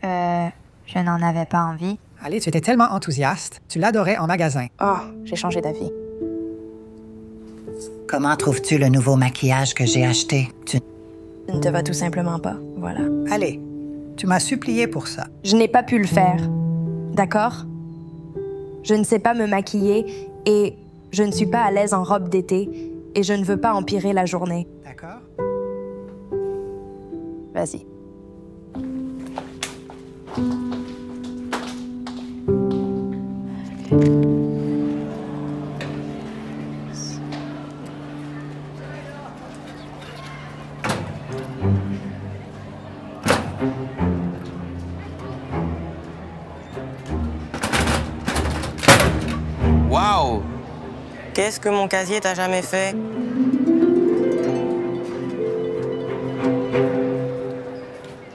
Je n'en avais pas envie. Allez, tu étais tellement enthousiaste. Tu l'adorais en magasin. Oh, j'ai changé d'avis. Comment trouves-tu le nouveau maquillage que j'ai acheté? Tu ne te va tout simplement pas, voilà. Allez, tu m'as supplié pour ça. Je n'ai pas pu le faire, d'accord? Je ne sais pas me maquiller et je ne suis pas à l'aise en robe d'été et je ne veux pas empirer la journée. D'accord. Vas-y. Waouh! Qu'est-ce que mon casier t'a jamais fait?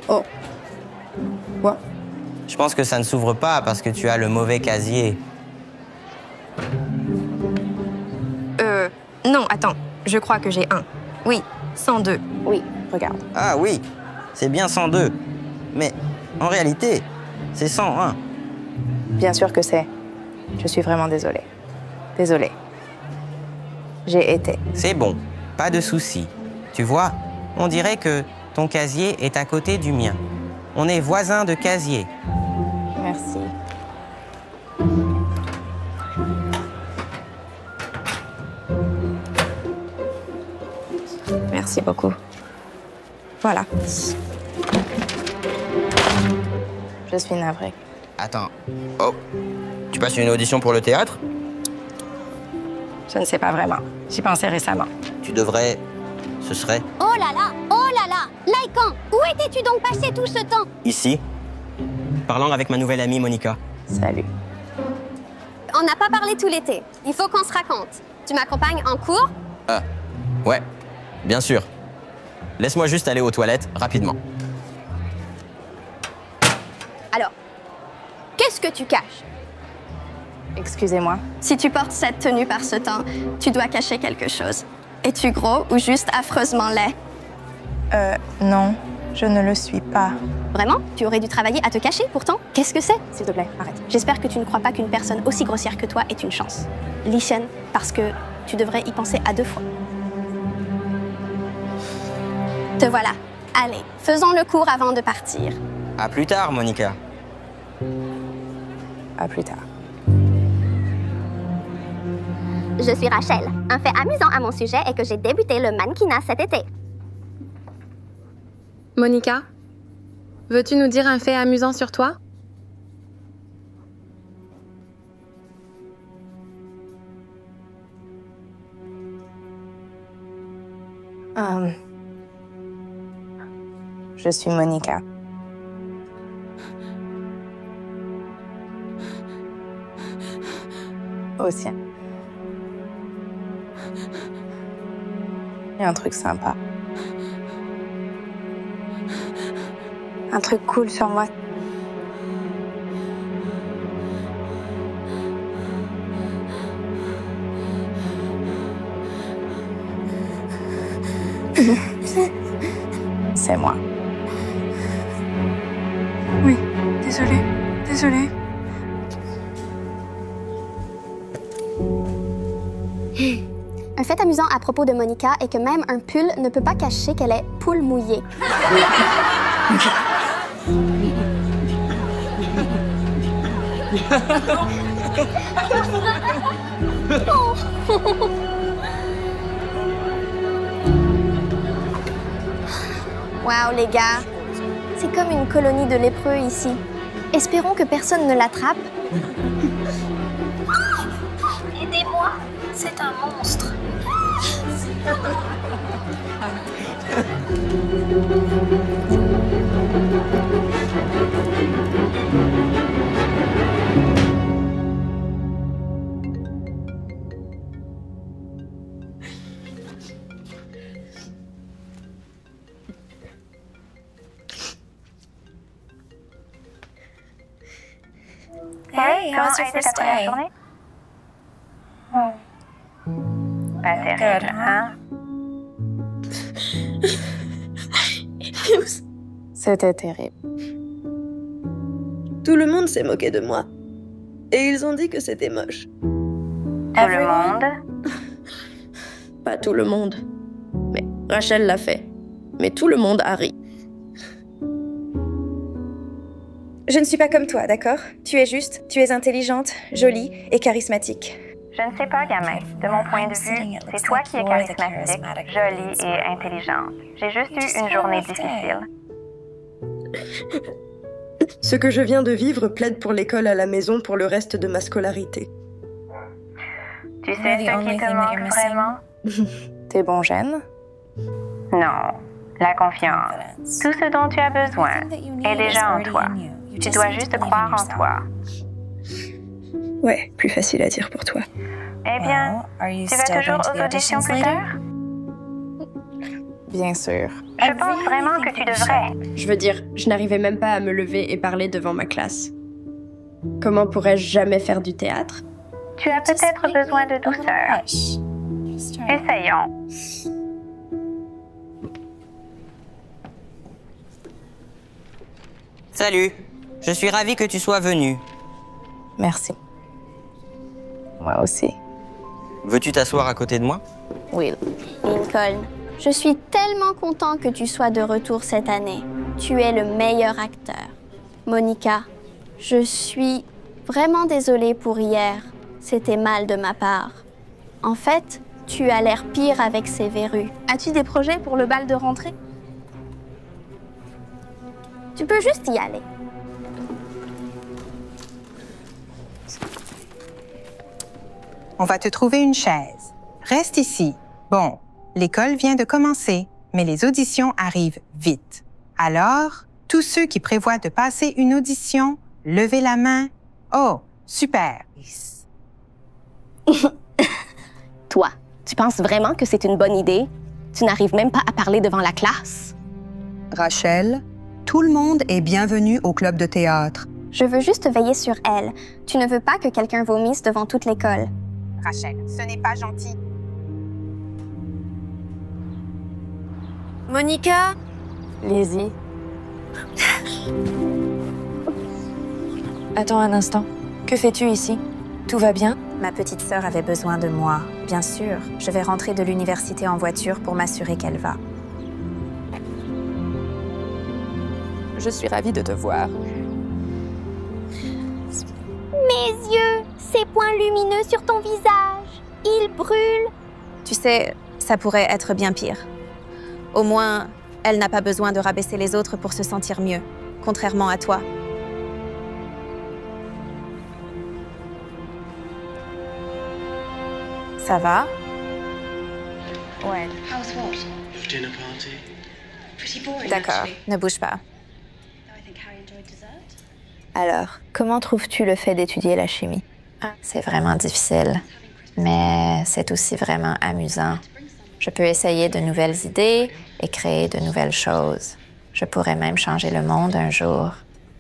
Oh. Quoi? Je pense que ça ne s'ouvre pas parce que tu as le mauvais casier. Non, attends. Je crois que j'ai un. Oui, 102. Oui, regarde. Ah oui, c'est bien 102. Mais en réalité, c'est 101. Bien sûr que c'est. Je suis vraiment désolée. Désolée. J'ai été. C'est bon, pas de souci. Tu vois, on dirait que ton casier est à côté du mien. On est voisins de casier. Merci. Merci beaucoup. Voilà. Je suis navrée. Attends. Oh, tu passes une audition pour le théâtre? Je ne sais pas vraiment. J'y pensais récemment. Tu devrais... Ce serait... Oh là là! Lycan, où étais-tu donc passé tout ce temps? Ici. Parlant avec ma nouvelle amie Monica. Salut. On n'a pas parlé tout l'été. Il faut qu'on se raconte. Tu m'accompagnes en cours? Ah, ouais. Bien sûr. Laisse-moi juste aller aux toilettes, rapidement. Alors, qu'est-ce que tu caches? Excusez-moi. Si tu portes cette tenue par ce temps, tu dois cacher quelque chose. Es-tu gros ou juste affreusement laid? Non, je ne le suis pas. Vraiment? Tu aurais dû travailler à te cacher, pourtant? Qu'est-ce que c'est? S'il te plaît, arrête. J'espère que tu ne crois pas qu'une personne aussi grossière que toi est une chance. Li-Shen, parce que tu devrais y penser à 2 fois. Te voilà. Allez, faisons le cours avant de partir. À plus tard, Monica. À plus tard. Je suis Rachel. Un fait amusant à mon sujet est que j'ai débuté le mannequinat cet été. Monica, veux-tu nous dire un fait amusant sur toi? Je suis Monica. Aussi. Il y a un truc sympa. Un truc cool sur moi. C'est moi. Oui, désolée, désolée. Un fait amusant à propos de Monica est que même un pull ne peut pas cacher qu'elle est poule mouillée. Waouh, les gars. C'est comme une colonie de lépreux ici. Espérons que personne ne l'attrape. Aidez-moi, c'est un monstre. Hey, comment a été ta première journée? Terrible, hein? C'était terrible. Tout le monde s'est moqué de moi. Et ils ont dit que c'était moche. Tout le monde? Pas tout le monde. Mais Rachel l'a fait. Mais tout le monde a ri. Je ne suis pas comme toi, d'accord? Tu es juste, tu es intelligente, jolie et charismatique. Je ne sais pas, gamin. De mon point de vue, c'est toi qui es charismatique, jolie et intelligente. J'ai juste eu une journée difficile. Ce que je viens de vivre plaide pour l'école à la maison pour le reste de ma scolarité. Tu sais ce qui te manque vraiment? Tes bons gènes? Non. La confiance. Tout ce dont tu as besoin est déjà en toi. Tu dois juste croire en toi. Ouais, plus facile à dire pour toi. Eh bien, tu vas toujours aux auditions plus tard? Bien sûr. Je pense vraiment que tu devrais. Je veux dire, je n'arrivais même pas à me lever et parler devant ma classe. Comment pourrais-je jamais faire du théâtre? Tu as peut-être besoin de douceur. Essayons. Salut, je suis ravi que tu sois venu. Merci. Moi aussi. Veux-tu t'asseoir à côté de moi? Oui. Lincoln, je suis tellement content que tu sois de retour cette année. Tu es le meilleur acteur. Monica, je suis vraiment désolée pour hier. C'était mal de ma part. En fait, tu as l'air pire avec ces verrues. As-tu des projets pour le bal de rentrée? Tu peux juste y aller. On va te trouver une chaise. Reste ici. Bon, l'école vient de commencer, mais les auditions arrivent vite. Alors, tous ceux qui prévoient de passer une audition, levez la main. Oh, super. Toi, tu penses vraiment que c'est une bonne idée? Tu n'arrives même pas à parler devant la classe. Rachel, tout le monde est bienvenu au club de théâtre. Je veux juste veiller sur elle. Tu ne veux pas que quelqu'un vomisse devant toute l'école. Rachel, ce n'est pas gentil. Monica? Lizzie. Attends un instant. Que fais-tu ici? Tout va bien? Ma petite sœur avait besoin de moi, bien sûr. Je vais rentrer de l'université en voiture pour m'assurer qu'elle va. Je suis ravie de te voir. Mes yeux, ces points lumineux sur ton visage, ils brûlent. Tu sais, ça pourrait être bien pire. Au moins, elle n'a pas besoin de rabaisser les autres pour se sentir mieux, contrairement à toi. Ça va? Ouais. D'accord, ne bouge pas. Alors, comment trouves-tu le fait d'étudier la chimie? C'est vraiment difficile, mais c'est aussi vraiment amusant. Je peux essayer de nouvelles idées et créer de nouvelles choses. Je pourrais même changer le monde un jour.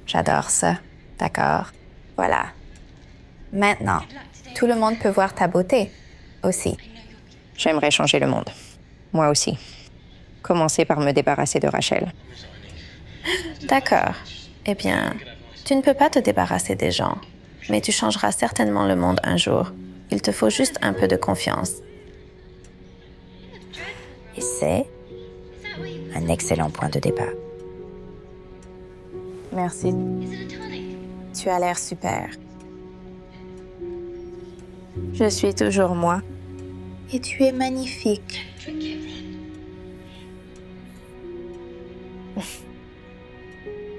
J'adore ça, d'accord? Voilà. Maintenant, tout le monde peut voir ta beauté aussi. J'aimerais changer le monde. Moi aussi. Commencer par me débarrasser de Rachel. D'accord. Eh bien, tu ne peux pas te débarrasser des gens, mais tu changeras certainement le monde un jour. Il te faut juste un peu de confiance. Et c'est un excellent point de départ. Merci. Tu as l'air super. Je suis toujours moi. Et tu es magnifique.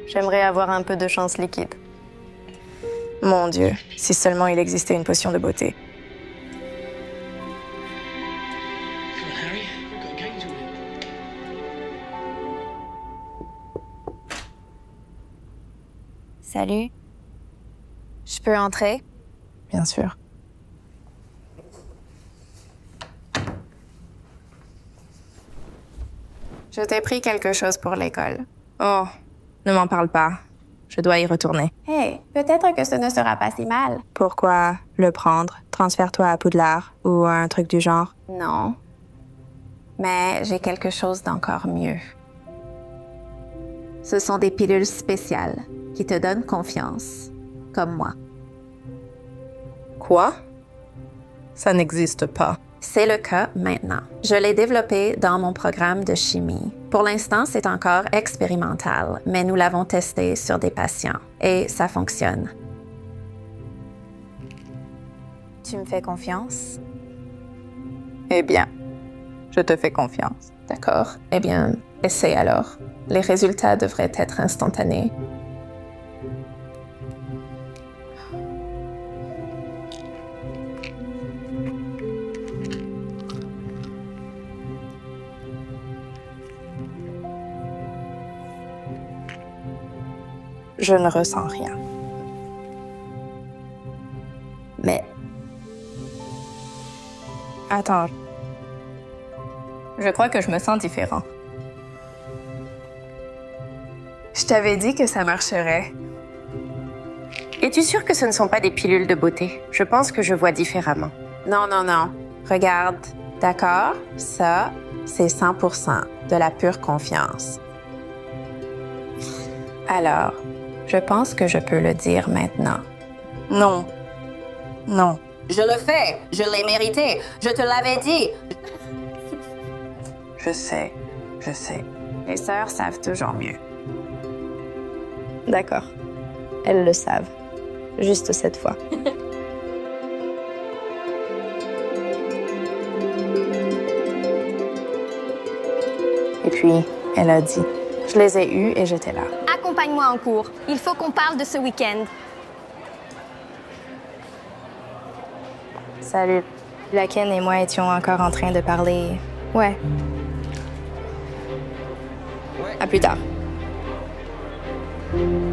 J'aimerais avoir un peu de chance liquide. Mon Dieu, si seulement il existait une potion de beauté. Salut. Je peux entrer? Bien sûr. Je t'ai pris quelque chose pour l'école. Oh, ne m'en parle pas. Je dois y retourner. Hey, peut-être que ce ne sera pas si mal. Pourquoi le prendre? Transfère-toi à Poudlard ou un truc du genre. Non. Mais j'ai quelque chose d'encore mieux. Ce sont des pilules spéciales qui te donnent confiance, comme moi. Quoi? Ça n'existe pas. C'est le cas maintenant. Je l'ai développé dans mon programme de chimie. Pour l'instant, c'est encore expérimental, mais nous l'avons testé sur des patients et ça fonctionne. Tu me fais confiance? Eh bien, je te fais confiance. D'accord. Eh bien, essaie alors. Les résultats devraient être instantanés. je ne ressens rien. Mais... Attends. Je crois que je me sens différent. Je t'avais dit que ça marcherait. Es-tu sûre que ce ne sont pas des pilules de beauté? Je pense que je vois différemment. Non, non, non. Regarde. D'accord? Ça, c'est 100% de la pure confiance. Alors, je pense que je peux le dire maintenant. Non. Non. Je le fais. Je l'ai mérité. Je te l'avais dit. Je sais. Je sais. Les sœurs savent toujours mieux. D'accord. Elles le savent. Juste cette fois. Et puis, elle a dit, je les ai eus et j'étais là. Accompagne-moi en cours. Il faut qu'on parle de ce week-end. Salut. Laken et moi étions encore en train de parler. Ouais. À plus tard.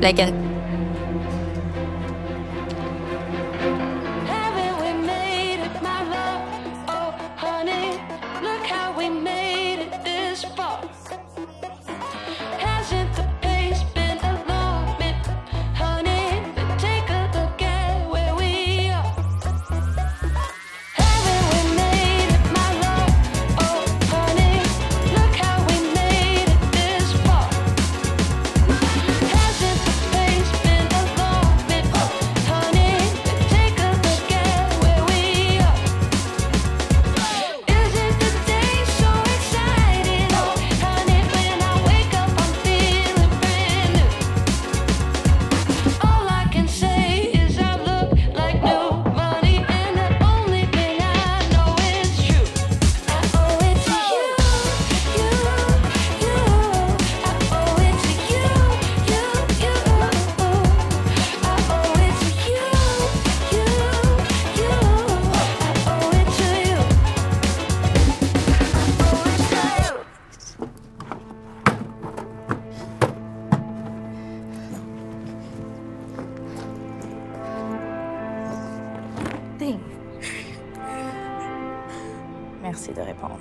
Laken. Merci de répondre.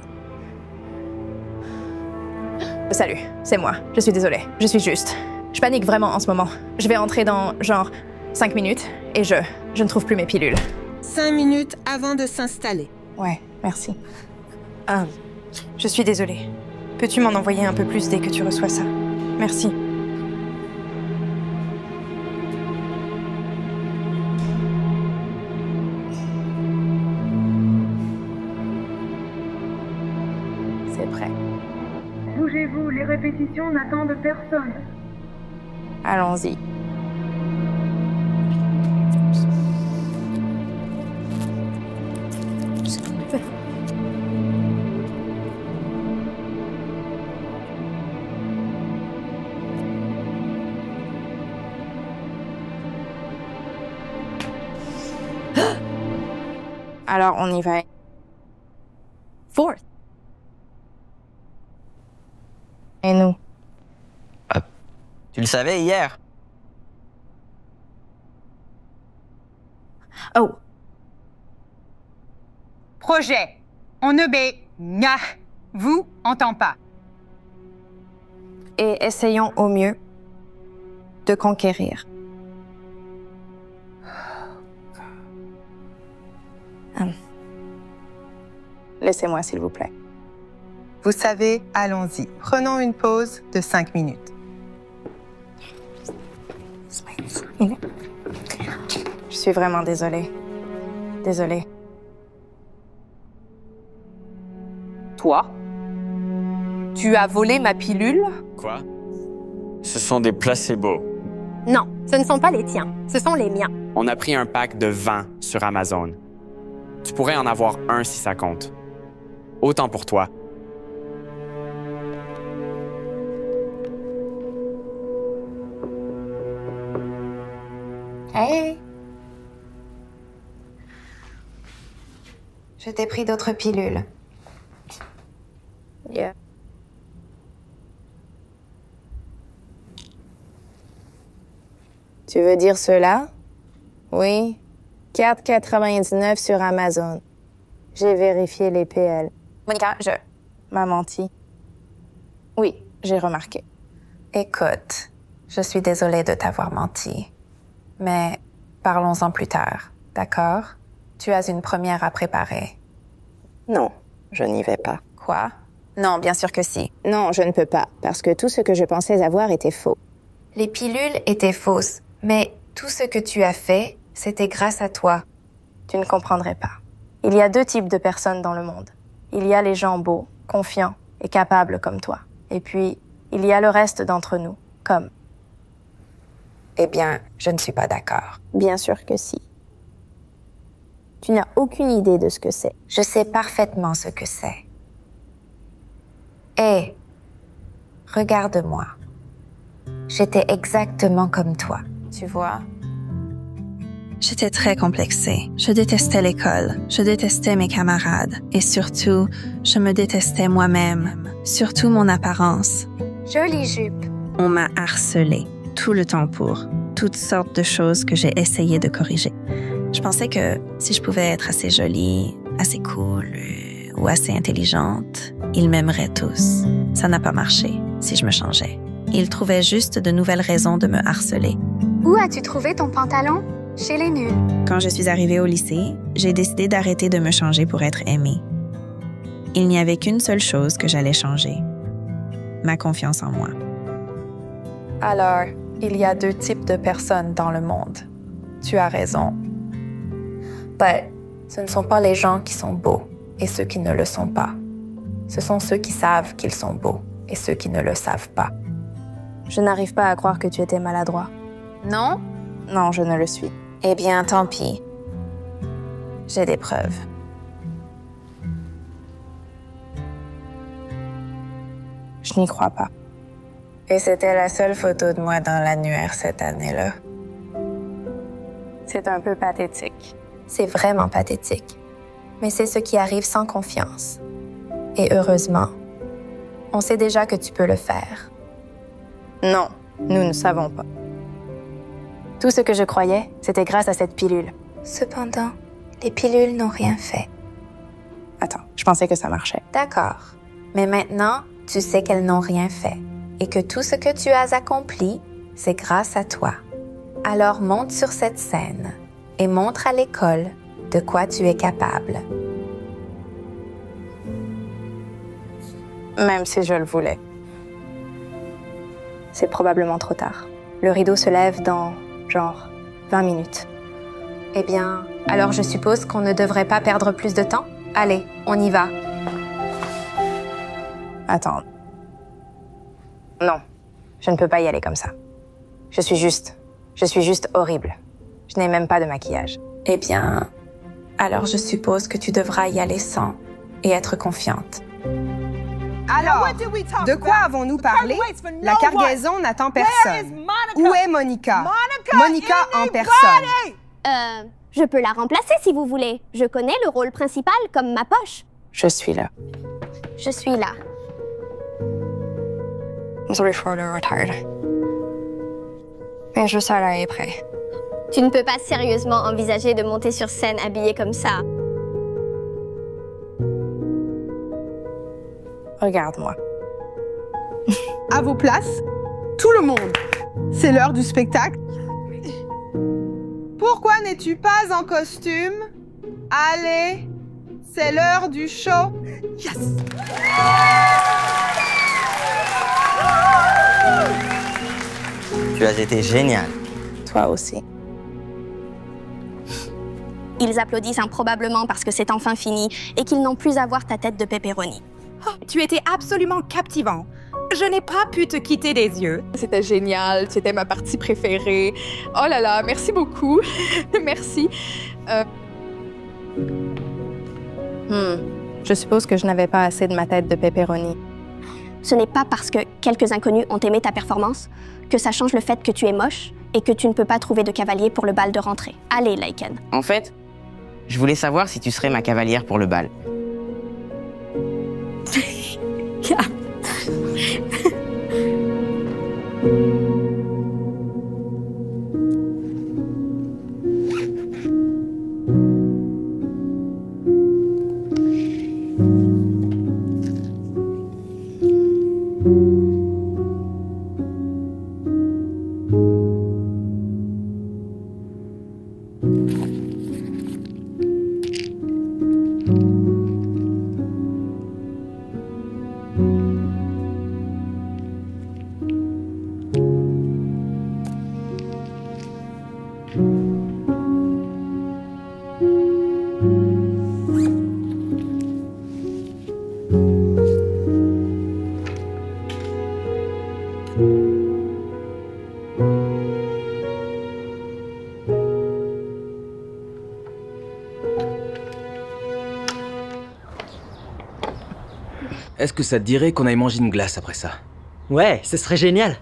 Salut, c'est moi. Je suis désolée. Je suis juste. Je panique vraiment en ce moment. Je vais entrer dans, genre, 5 minutes et je ne trouve plus mes pilules. 5 minutes avant de s'installer. Ouais, merci. Je suis désolée. Peux-tu m'en envoyer un peu plus dès que tu reçois ça? Merci. C'est prêt. Bougez-vous, les répétitions n'attendent personne. Allons-y. Alors, on y va. 4th. Et nous? Tu le savais hier? Oh. Projet. On obéit. Nya. Vous, entend pas. Et essayons au mieux de conquérir. Laissez-moi, s'il vous plaît. Vous savez, allons-y. Prenons une pause de 5 minutes. Je suis vraiment désolée. Désolée. Toi? Tu as volé ma pilule? Quoi? Ce sont des placebos. Non, ce ne sont pas les tiens. Ce sont les miens. On a pris un pack de 20 sur Amazon. Tu pourrais en avoir un si ça compte. Autant pour toi. Hey! Je t'ai pris d'autres pilules. Yeah. Tu veux dire cela? Oui. 4,99 sur Amazon. J'ai vérifié les PL. Monica, M'a menti. Oui, j'ai remarqué. Écoute, je suis désolée de t'avoir menti. Mais parlons-en plus tard, d'accord? Tu as une première à préparer. Non, je n'y vais pas. Quoi? Non, bien sûr que si. Non, je ne peux pas, parce que tout ce que je pensais avoir était faux. Les pilules étaient fausses, mais tout ce que tu as fait, c'était grâce à toi. Tu ne comprendrais pas. Il y a 2 types de personnes dans le monde. Il y a les gens beaux, confiants et capables comme toi. Et puis, il y a le reste d'entre nous, comme... Eh bien, je ne suis pas d'accord. Bien sûr que si. Tu n'as aucune idée de ce que c'est. Je sais parfaitement ce que c'est. Hé, regarde-moi. J'étais exactement comme toi, tu vois? J'étais très complexée. Je détestais l'école, je détestais mes camarades et surtout, je me détestais moi-même, surtout mon apparence. Jolie jupe. On m'a harcelée tout le temps pour toutes sortes de choses que j'ai essayé de corriger. Je pensais que si je pouvais être assez jolie, assez cool ou assez intelligente, ils m'aimeraient tous. Ça n'a pas marché si je me changeais. Ils trouvaient juste de nouvelles raisons de me harceler. Où as-tu trouvé ton pantalon? Chez les nuls. Quand je suis arrivée au lycée, j'ai décidé d'arrêter de me changer pour être aimée. Il n'y avait qu'une seule chose que j'allais changer. Ma confiance en moi. Alors, il y a 2 types de personnes dans le monde. Tu as raison. Mais ce ne sont pas les gens qui sont beaux et ceux qui ne le sont pas. Ce sont ceux qui savent qu'ils sont beaux et ceux qui ne le savent pas. Je n'arrive pas à croire que tu étais maladroit. Non? Non, je ne le suis. Eh bien, tant pis. J'ai des preuves. Je n'y crois pas. Et c'était la seule photo de moi dans l'annuaire cette année-là. C'est un peu pathétique. C'est vraiment pathétique. Mais c'est ce qui arrive sans confiance. Et heureusement, on sait déjà que tu peux le faire. Non, nous ne savons pas. Tout ce que je croyais, c'était grâce à cette pilule. Cependant, les pilules n'ont rien fait. Attends, je pensais que ça marchait. D'accord. Mais maintenant, tu sais qu'elles n'ont rien fait. Et que tout ce que tu as accompli, c'est grâce à toi. Alors monte sur cette scène et montre à l'école de quoi tu es capable. Même si je le voulais. C'est probablement trop tard. Le rideau se lève dans, genre, 20 minutes. Eh bien, alors je suppose qu'on ne devrait pas perdre plus de temps? Allez, on y va. Attends. Non, je ne peux pas y aller comme ça. Je suis juste horrible. Je n'ai même pas de maquillage. Eh bien, alors je suppose que tu devras y aller sans et être confiante. Alors, de quoi avons-nous parlé? La cargaison n'attend personne. Où est Monica? Monica en personne. Je peux la remplacer si vous voulez. Je connais le rôle principal comme ma poche. Je suis là. Je suis là. The recorder retired. Mais je serai là et prêt. Tu ne peux pas sérieusement envisager de monter sur scène habillée comme ça. Regarde-moi. À vos places, tout le monde. C'est l'heure du spectacle. Pourquoi n'es-tu pas en costume? Allez, c'est l'heure du show. Yes! Tu as été génial. Toi aussi. Ils applaudissent improbablement parce que c'est enfin fini et qu'ils n'ont plus à voir ta tête de pepperoni. Oh, tu étais absolument captivant. Je n'ai pas pu te quitter des yeux. C'était génial, c'était ma partie préférée. Oh là là, merci beaucoup. Merci. Je suppose que je n'avais pas assez de ma tête de pepperoni. Ce n'est pas parce que quelques inconnus ont aimé ta performance que ça change le fait que tu es moche et que tu ne peux pas trouver de cavalier pour le bal de rentrée. Allez, Lycan. En fait, je voulais savoir si tu serais ma cavalière pour le bal. Est-ce que ça te dirait qu'on aille manger une glace après ça? Ouais, ce serait génial.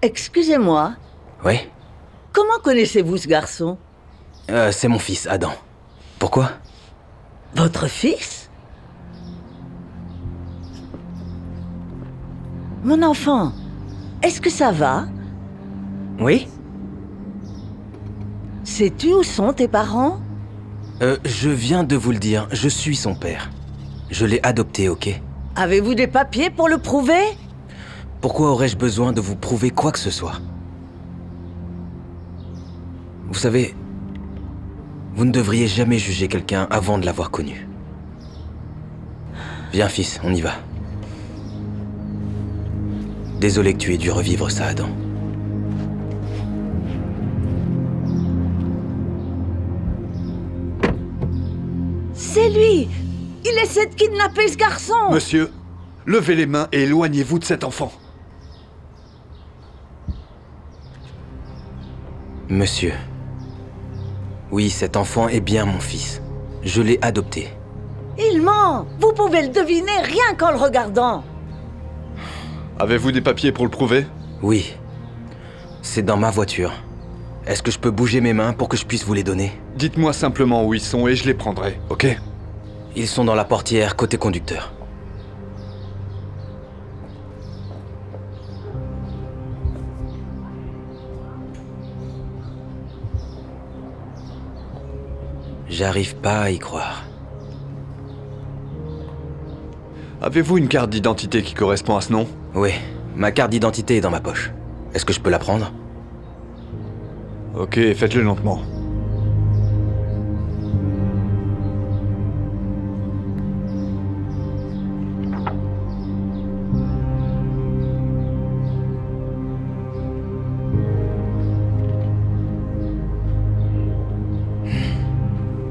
Excusez-moi, Oui? comment connaissez-vous ce garçon? C'est mon fils, Adam. Pourquoi? Votre fils? Mon enfant, est-ce que ça va? Oui? Sais-tu où sont tes parents? Je viens de vous le dire, je suis son père. Je l'ai adopté, ok? Avez-vous des papiers pour le prouver? Pourquoi aurais-je besoin de vous prouver quoi que ce soit? Vous savez, vous ne devriez jamais juger quelqu'un avant de l'avoir connu. Viens, fils, on y va. Désolé que tu aies dû revivre ça, Adam. C'est lui! Il essaie de kidnapper ce garçon! Monsieur, levez les mains et éloignez-vous de cet enfant. Monsieur. Oui, cet enfant est bien mon fils. Je l'ai adopté. Il ment! Vous pouvez le deviner rien qu'en le regardant! Avez-vous des papiers pour le prouver? Oui. C'est dans ma voiture. Est-ce que je peux bouger mes mains pour que je puisse vous les donner? Dites-moi simplement où ils sont et je les prendrai, ok? Ils sont dans la portière côté conducteur. J'arrive pas à y croire. Avez-vous une carte d'identité qui correspond à ce nom? Oui, ma carte d'identité est dans ma poche. Est-ce que je peux la prendre? Ok, faites-le lentement.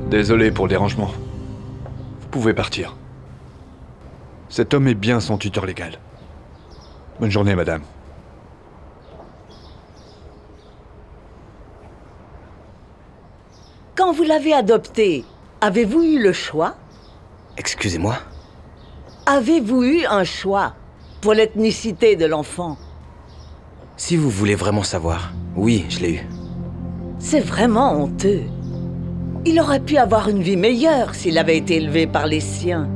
Désolé pour le dérangement. Vous pouvez partir. Cet homme est bien son tuteur légal. Bonne journée, madame. Quand vous l'avez adopté, avez-vous eu le choix? Excusez-moi? Avez-vous eu un choix pour l'ethnicité de l'enfant? Si vous voulez vraiment savoir, oui, je l'ai eu. C'est vraiment honteux. Il aurait pu avoir une vie meilleure s'il avait été élevé par les siens.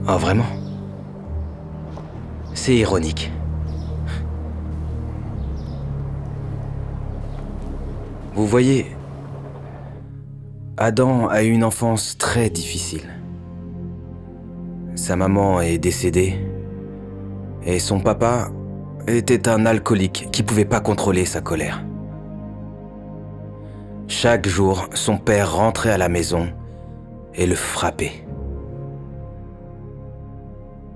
Oh, vraiment? C'est ironique. Vous voyez, Adam a eu une enfance très difficile. Sa maman est décédée et son papa était un alcoolique qui pouvait pas contrôler sa colère. Chaque jour, son père rentrait à la maison et le frappait.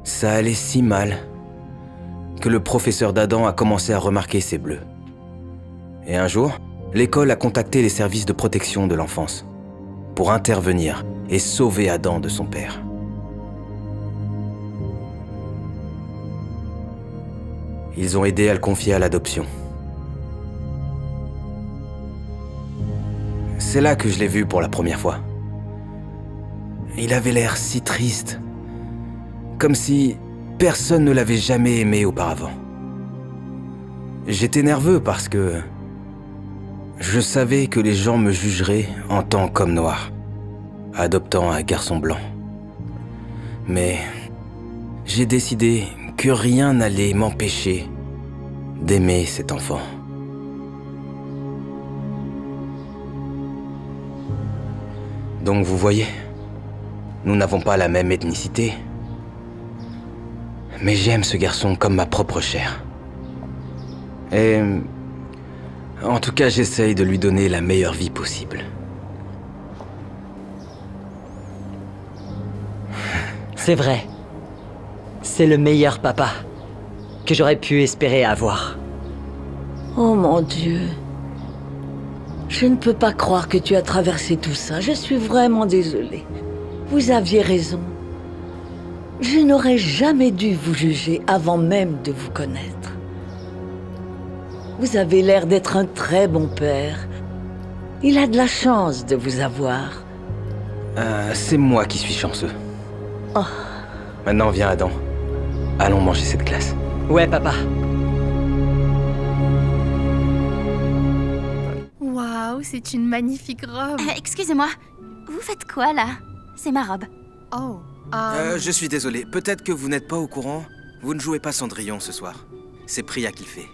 Ça allait si mal que le professeur d'Adam a commencé à remarquer ses bleus. Et un jour, l'école a contacté les services de protection de l'enfance pour intervenir et sauver Adam de son père. Ils ont aidé à le confier à l'adoption. C'est là que je l'ai vu pour la première fois. Il avait l'air si triste, comme si personne ne l'avait jamais aimé auparavant. J'étais nerveux parce que je savais que les gens me jugeraient en tant qu'homme noir, adoptant un garçon blanc. Mais j'ai décidé que rien n'allait m'empêcher d'aimer cet enfant. Donc vous voyez, nous n'avons pas la même ethnicité. Mais j'aime ce garçon comme ma propre chair. Et en tout cas, j'essaye de lui donner la meilleure vie possible. C'est vrai. C'est le meilleur papa que j'aurais pu espérer avoir. Oh mon Dieu. Je ne peux pas croire que tu as traversé tout ça. Je suis vraiment désolée. Vous aviez raison. Je n'aurais jamais dû vous juger avant même de vous connaître. Vous avez l'air d'être un très bon père. Il a de la chance de vous avoir. C'est moi qui suis chanceux. Oh. Maintenant, viens, Adam. Allons manger cette glace. Ouais, papa. Waouh, c'est une magnifique robe. Excusez-moi, vous faites quoi là? C'est ma robe. Oh. Je suis désolé. Peut-être que vous n'êtes pas au courant. Vous ne jouez pas Cendrillon ce soir. C'est Priya qui le fait.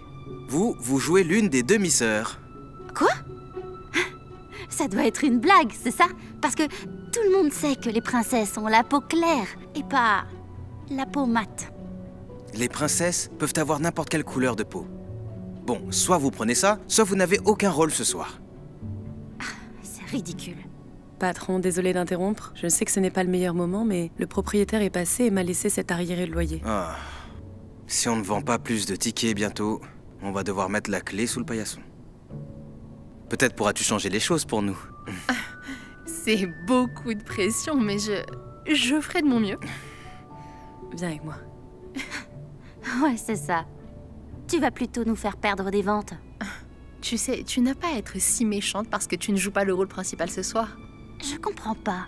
Vous jouez l'une des demi-sœurs. Quoi? Ça doit être une blague, c'est ça? Parce que tout le monde sait que les princesses ont la peau claire et pas la peau mate. Les princesses peuvent avoir n'importe quelle couleur de peau. Bon, soit vous prenez ça, soit vous n'avez aucun rôle ce soir. C'est ridicule. Patron, désolé d'interrompre. Je sais que ce n'est pas le meilleur moment, mais le propriétaire est passé et m'a laissé cet arriéré de loyer. Ah. Si on ne vend pas plus de tickets bientôt, on va devoir mettre la clé sous le paillasson. Peut-être pourras-tu changer les choses pour nous. C'est beaucoup de pression, mais je ferai de mon mieux. Viens avec moi. Ouais, c'est ça. Tu vas plutôt nous faire perdre des ventes. Tu sais, tu n'as pas à être si méchante parce que tu ne joues pas le rôle principal ce soir. Je comprends pas.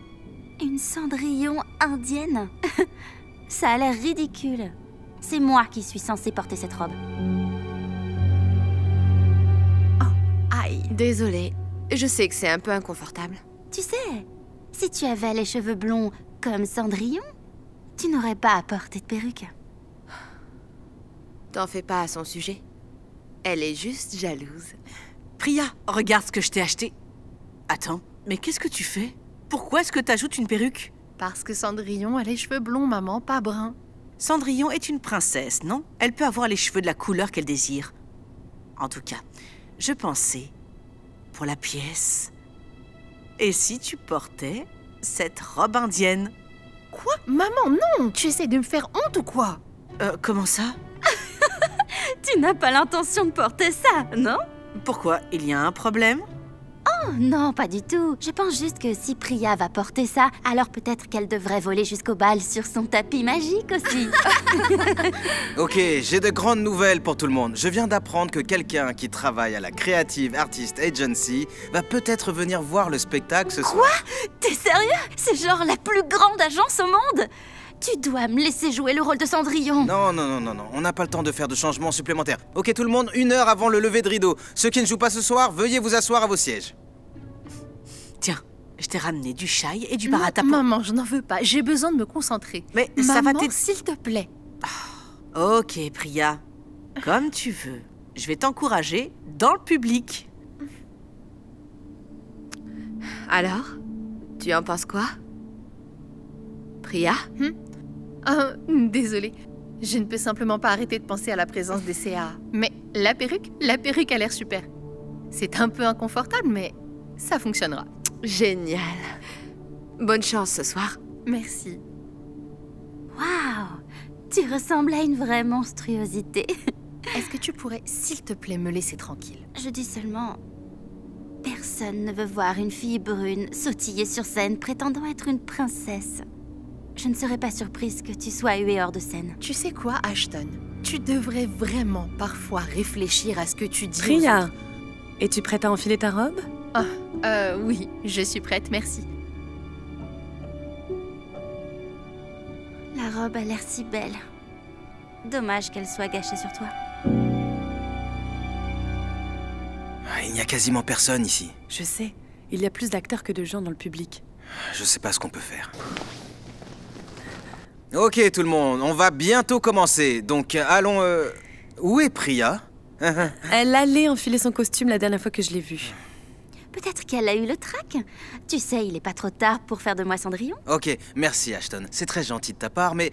Une Cendrillon indienne? Ça a l'air ridicule. C'est moi qui suis censée porter cette robe. Aïe, désolée. Je sais que c'est un peu inconfortable. Tu sais, si tu avais les cheveux blonds comme Cendrillon, tu n'aurais pas à porter de perruque. T'en fais pas à son sujet. Elle est juste jalouse. Priya, regarde ce que je t'ai acheté. Attends, mais qu'est-ce que tu fais? Pourquoi est-ce que t'ajoutes une perruque? Parce que Cendrillon a les cheveux blonds, maman, pas bruns. Cendrillon est une princesse, non? Elle peut avoir les cheveux de la couleur qu'elle désire. En tout cas, je pensais, pour la pièce, et si tu portais cette robe indienne? Quoi? Maman, non! Tu essaies de me faire honte ou quoi? Comment ça? Tu n'as pas l'intention de porter ça, non? Pourquoi? Il y a un problème? Oh non, pas du tout. Je pense juste que si Priya va porter ça, alors peut-être qu'elle devrait voler jusqu'au bal sur son tapis magique aussi. Ok, j'ai de grandes nouvelles pour tout le monde. Je viens d'apprendre que quelqu'un qui travaille à la Creative Artist Agency va peut-être venir voir le spectacle ce soir. Quoi? T'es sérieux? C'est genre la plus grande agence au monde? Tu dois me laisser jouer le rôle de Cendrillon. Non, on n'a pas le temps de faire de changements supplémentaires. Ok, tout le monde, 1 heure avant le lever de rideau. Ceux qui ne jouent pas ce soir, veuillez vous asseoir à vos sièges. Tiens, je t'ai ramené du chai et du bar à tapas. Maman, je n'en veux pas. J'ai besoin de me concentrer. Mais ça va t'aider, s'il te plaît. Ok, Priya. Comme tu veux. Je vais t'encourager dans le public. Alors, tu en penses quoi? Priya? Désolée. Je ne peux simplement pas arrêter de penser à la présence des CA. Mais la perruque a l'air super. C'est un peu inconfortable, mais ça fonctionnera. Génial. Bonne chance ce soir. Merci. Waouh! Tu ressembles à une vraie monstruosité. Est-ce que tu pourrais, s'il te plaît, me laisser tranquille? Je dis seulement... Personne ne veut voir une fille brune sautiller sur scène prétendant être une princesse. Je ne serais pas surprise que tu sois huée hors de scène. Tu sais quoi, Ashton? Tu devrais vraiment parfois réfléchir à ce que tu dis. Priya, es-tu prête à enfiler ta robe? Oui, je suis prête, merci. La robe a l'air si belle. Dommage qu'elle soit gâchée sur toi. Il n'y a quasiment personne ici. Je sais, il y a plus d'acteurs que de gens dans le public. Je sais pas ce qu'on peut faire. Ok tout le monde, on va bientôt commencer. Donc allons... Où est Priya? Elle allait enfiler son costume la dernière fois que je l'ai vue. Peut-être qu'elle a eu le trac. Tu sais, il est pas trop tard pour faire de moi Cendrillon. Ok, merci Ashton. C'est très gentil de ta part, mais...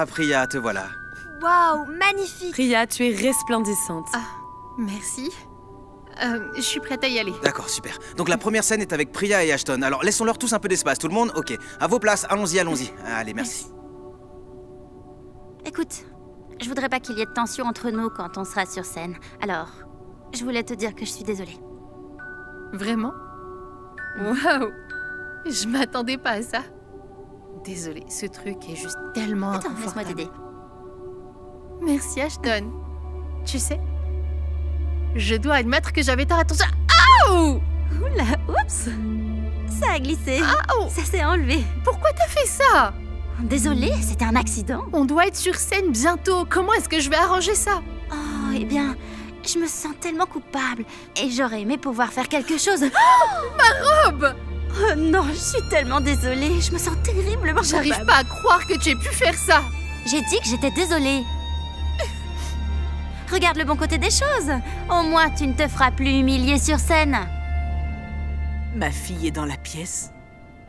Priya, te voilà. Waouh, magnifique! Priya, tu es resplendissante. Merci. Je suis prête à y aller. D'accord, super. Donc la première scène est avec Priya et Ashton. Alors laissons-leur tous un peu d'espace, tout le monde? Ok, à vos places, allons-y, allons-y. Allez, merci. Écoute, je voudrais pas qu'il y ait de tension entre nous quand on sera sur scène. Alors, je voulais te dire que je suis désolée. Vraiment? Waouh! Je m'attendais pas à ça. Désolée, ce truc est juste tellement inconfortable. Laisse-moi t'aider. Merci, Ashton. Tu sais, je dois admettre que j'avais tort à ton chat. Aouh! Oula, oups! Ça a glissé. Aouh! Ça s'est enlevé. Pourquoi t'as fait ça? Désolée, c'était un accident. On doit être sur scène bientôt. Comment est-ce que je vais arranger ça? Oh, eh bien, je me sens tellement coupable. Et j'aurais aimé pouvoir faire quelque chose. Oh, ma robe! Oh non, je suis tellement désolée. Je me sens terriblement coupable. J'arrive pas à croire que tu aies pu faire ça. J'ai dit que j'étais désolée. Regarde le bon côté des choses. Au moins, tu ne te feras plus humilier sur scène. Ma fille est dans la pièce.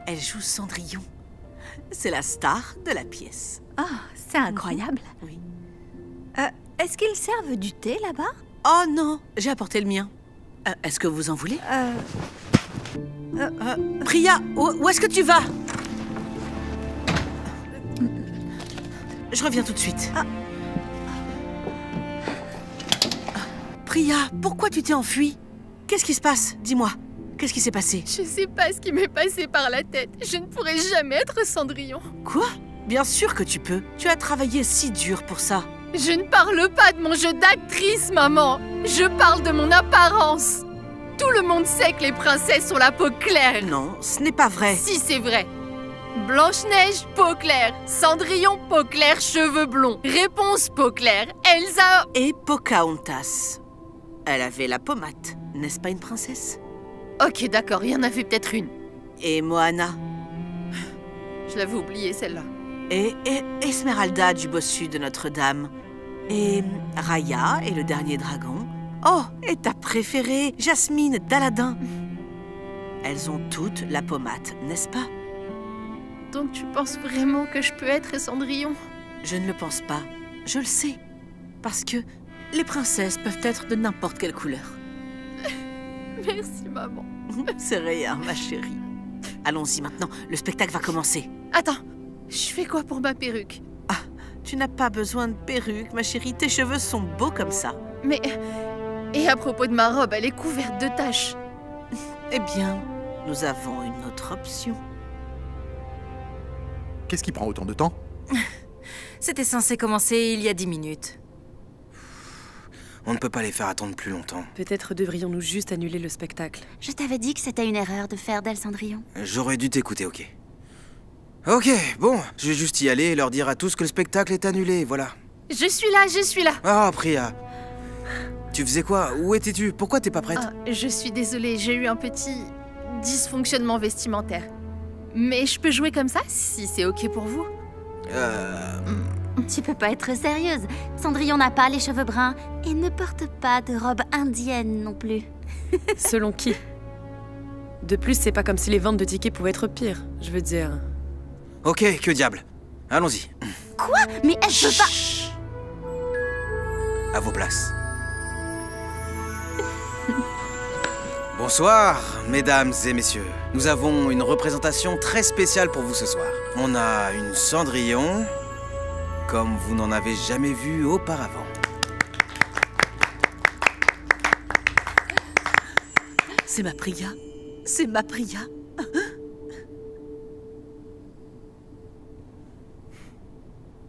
Elle joue Cendrillon. C'est la star de la pièce. Oh, c'est incroyable. Oui. Est-ce qu'ils servent du thé là-bas? Oh non, j'ai apporté le mien. Est-ce que vous en voulez? Priya, où est-ce que tu vas? Je reviens tout de suite. Priya, pourquoi tu t'es enfuie? Qu'est-ce qui se passe? Dis-moi, qu'est-ce qui s'est passé? Je sais pas ce qui m'est passé par la tête. Je ne pourrai jamais être Cendrillon. Quoi? Bien sûr que tu peux. Tu as travaillé si dur pour ça. Je ne parle pas de mon jeu d'actrice, maman. Je parle de mon apparence. Tout le monde sait que les princesses ont la peau claire. Non, ce n'est pas vrai. Si, c'est vrai. Blanche-Neige, peau claire. Cendrillon, peau claire, cheveux blonds. Réponse, peau claire. Elsa... Et Pocahontas. Elle avait la pommade. N'est-ce pas une princesse? Ok, d'accord, il y en avait peut-être une. Et Moana. Je l'avais oubliée, celle-là. Et Esmeralda du bossu de Notre-Dame. Et Raya et le dernier dragon. Oh, et ta préférée, Jasmine d'Aladin. Elles ont toutes la pommade, n'est-ce pas? Donc tu penses vraiment que je peux être Cendrillon? Je ne le pense pas. Je le sais. Parce que les princesses peuvent être de n'importe quelle couleur. Merci, maman. C'est rien, ma chérie. Allons-y maintenant, le spectacle va commencer. Attends, je fais quoi pour ma perruque? Ah, tu n'as pas besoin de perruque, ma chérie. Tes cheveux sont beaux comme ça. Mais... Et à propos de ma robe, elle est couverte de taches. Eh bien, nous avons une autre option. Qu'est-ce qui prend autant de temps? C'était censé commencer il y a 10 minutes. On ne peut pas les faire attendre plus longtemps. Peut-être devrions-nous juste annuler le spectacle. Je t'avais dit que c'était une erreur de faire d'elle Cendrillon. J'aurais dû t'écouter, ok. Ok, bon, je vais juste y aller et leur dire à tous que le spectacle est annulé, voilà. Je suis là, je suis là. Ah, Priya. Tu faisais quoi? Où étais-tu? Pourquoi t'es pas prête? Je suis désolée, j'ai eu un petit dysfonctionnement vestimentaire. Mais je peux jouer comme ça, si c'est ok pour vous? Tu peux pas être sérieuse. Cendrillon n'a pas les cheveux bruns et ne porte pas de robe indienne non plus. Selon qui? De plus, c'est pas comme si les ventes de tickets pouvaient être pires, je veux dire. Ok, que diable. Allons-y. Quoi? Mais elle peut pas... À vos places. Bonsoir, mesdames et messieurs. Nous avons une représentation très spéciale pour vous ce soir. On a une Cendrillon, comme vous n'en avez jamais vu auparavant. C'est ma Priya. C'est ma Priya.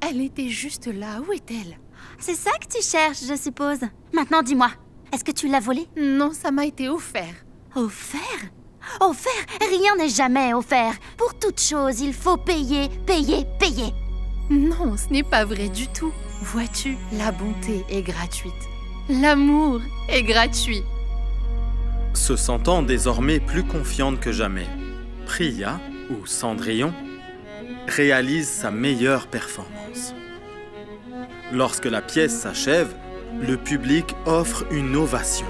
Elle était juste là. Où est-elle? C'est ça que tu cherches, je suppose. Maintenant, dis-moi, est-ce que tu l'as volée? Non, ça m'a été offert. Offert? Offert? Rien n'est jamais offert. Pour toute chose, il faut payer, payer, payer. Non, ce n'est pas vrai du tout. Vois-tu, la bonté est gratuite. L'amour est gratuit. Se sentant désormais plus confiante que jamais, Priya, ou Cendrillon, réalise sa meilleure performance. Lorsque la pièce s'achève, le public offre une ovation.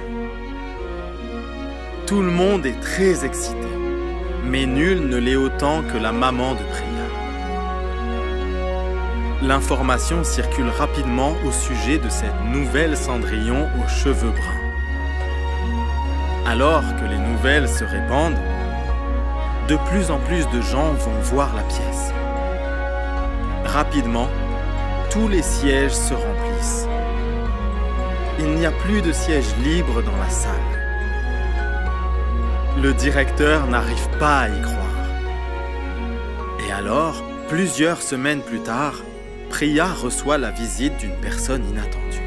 Tout le monde est très excité, mais nul ne l'est autant que la maman de Priya. L'information circule rapidement au sujet de cette nouvelle Cendrillon aux cheveux bruns. Alors que les nouvelles se répandent, de plus en plus de gens vont voir la pièce. Rapidement, tous les sièges se remplissent. Il n'y a plus de sièges libres dans la salle. Le directeur n'arrive pas à y croire. Et alors, plusieurs semaines plus tard, Priya reçoit la visite d'une personne inattendue.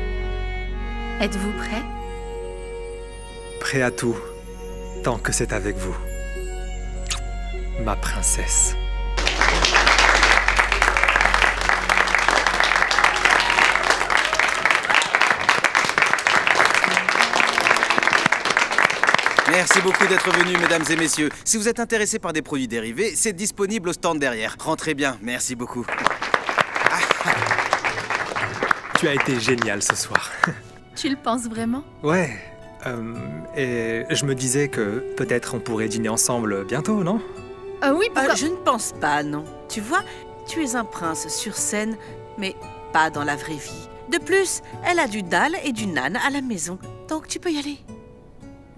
Êtes-vous prêt? Prêt à tout, tant que c'est avec vous. Ma princesse. Merci beaucoup d'être venus, mesdames et messieurs. Si vous êtes intéressés par des produits dérivés, c'est disponible au stand derrière. Rentrez bien, merci beaucoup. Tu as été génial ce soir. Tu le penses vraiment? Ouais. Et je me disais que peut-être on pourrait dîner ensemble bientôt, non? Oui, pourquoi? Je ne pense pas, non. Tu vois, tu es un prince sur scène, mais pas dans la vraie vie. De plus, elle a du dal et du nan à la maison, donc tu peux y aller.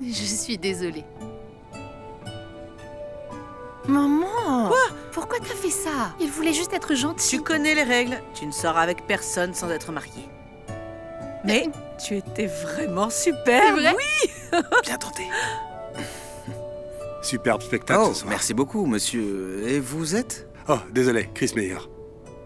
Je suis désolée. Maman! Quoi? Pourquoi t'as fait ça? Il voulait juste être gentil. Tu connais les règles. Tu ne sors avec personne sans être mariée. Mais tu étais vraiment super. C'est vrai? Oui. Bien tenté. Superbe spectacle ce soir. Merci beaucoup, monsieur. Et vous êtes? Oh, désolé, Chris Meyer.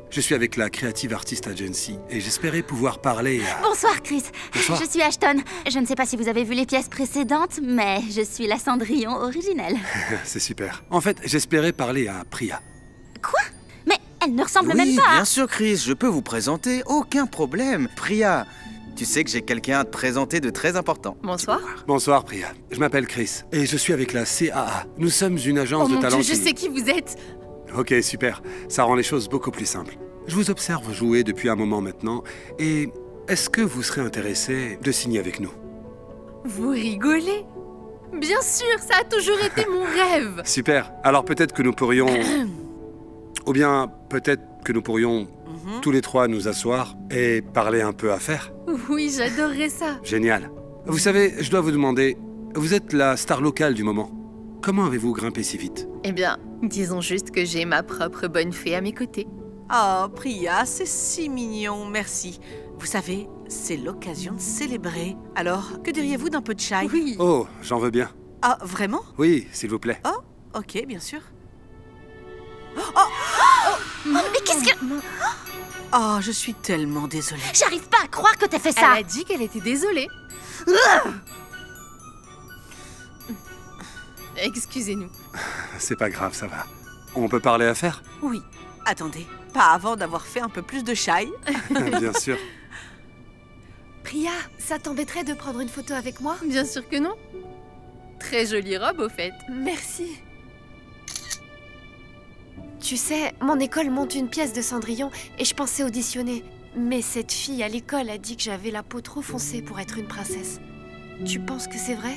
Je suis avec la Creative Artist Agency et j'espérais pouvoir parler à... Bonsoir, Chris. Bonsoir. Je suis Ashton. Je ne sais pas si vous avez vu les pièces précédentes, mais je suis la Cendrillon originelle. C'est super. En fait, j'espérais parler à Priya. Quoi? Mais elle ne ressemble même Oui, pas. bien sûr, Chris. Je peux vous présenter. Aucun problème. Priya, tu sais que j'ai quelqu'un à te présenter de très important. Bonsoir. Bonsoir, Priya. Je m'appelle Chris et je suis avec la CAA. Nous sommes une agence Oh de mon talent Dieu, je sais qui vous êtes. Ok, super. Ça rend les choses beaucoup plus simples. Je vous observe jouer depuis un moment maintenant et est-ce que vous serez intéressé de signer avec nous? Vous rigolez? Bien sûr, ça a toujours été mon rêve. Super. Alors peut-être que nous pourrions... Ou bien peut-être que nous pourrions tous les trois nous asseoir et parler un peu affaires. Oui, j'adorerais ça. Génial. Vous savez, je dois vous demander, vous êtes la star locale du moment. Comment avez-vous grimpé si vite? Eh bien, disons juste que j'ai ma propre bonne fée à mes côtés. Oh, Priya, c'est si mignon, merci. Vous savez, c'est l'occasion de célébrer. Alors, que diriez-vous d'un peu de chai? Oui. Oh, j'en veux bien. Ah, vraiment? Oui, s'il vous plaît. Oh, ok, bien sûr. Mais qu'est-ce que... Oh, je suis tellement désolée. J'arrive pas à croire que t'aies fait ça. Elle a dit qu'elle était désolée. Excusez-nous. C'est pas grave, ça va. On peut parler affaires? Oui. Attendez, pas avant d'avoir fait un peu plus de chai. Bien sûr. Priya, ça t'embêterait de prendre une photo avec moi? Bien sûr que non. Très jolie robe, au fait. Merci. Tu sais, mon école monte une pièce de Cendrillon et je pensais auditionner. Mais cette fille à l'école a dit que j'avais la peau trop foncée pour être une princesse. Tu penses que c'est vrai?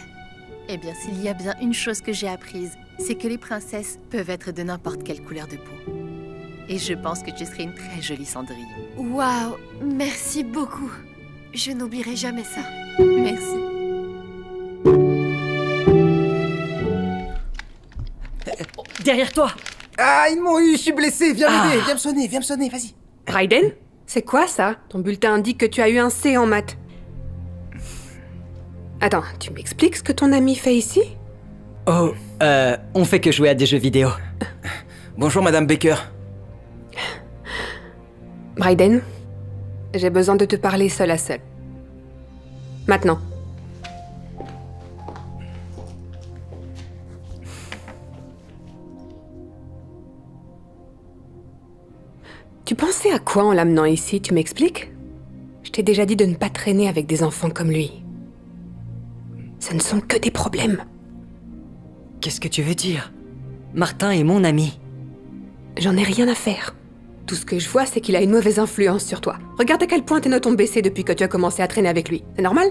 Eh bien, s'il y a bien une chose que j'ai apprise, c'est que les princesses peuvent être de n'importe quelle couleur de peau. Et je pense que tu serais une très jolie Cendrillon. Waouh, merci beaucoup. Je n'oublierai jamais ça. Merci. Derrière toi! Ah, ils m'ont eu, je suis blessé, viens m'aider, viens me sonner, vas-y. Raiden, c'est quoi ça? Ton bulletin indique que tu as eu un C en maths. Attends, tu m'expliques ce que ton ami fait ici? Oh, on fait que jouer à des jeux vidéo. Bonjour, Madame Baker. Raiden, j'ai besoin de te parler seul à seul. Maintenant. Tu pensais à quoi en l'amenant ici, tu m'expliques? Je t'ai déjà dit de ne pas traîner avec des enfants comme lui. Ce ne sont que des problèmes. Qu'est-ce que tu veux dire? Martin est mon ami. J'en ai rien à faire. Tout ce que je vois, c'est qu'il a une mauvaise influence sur toi. Regarde à quel point tes notes ont baissé depuis que tu as commencé à traîner avec lui. C'est normal?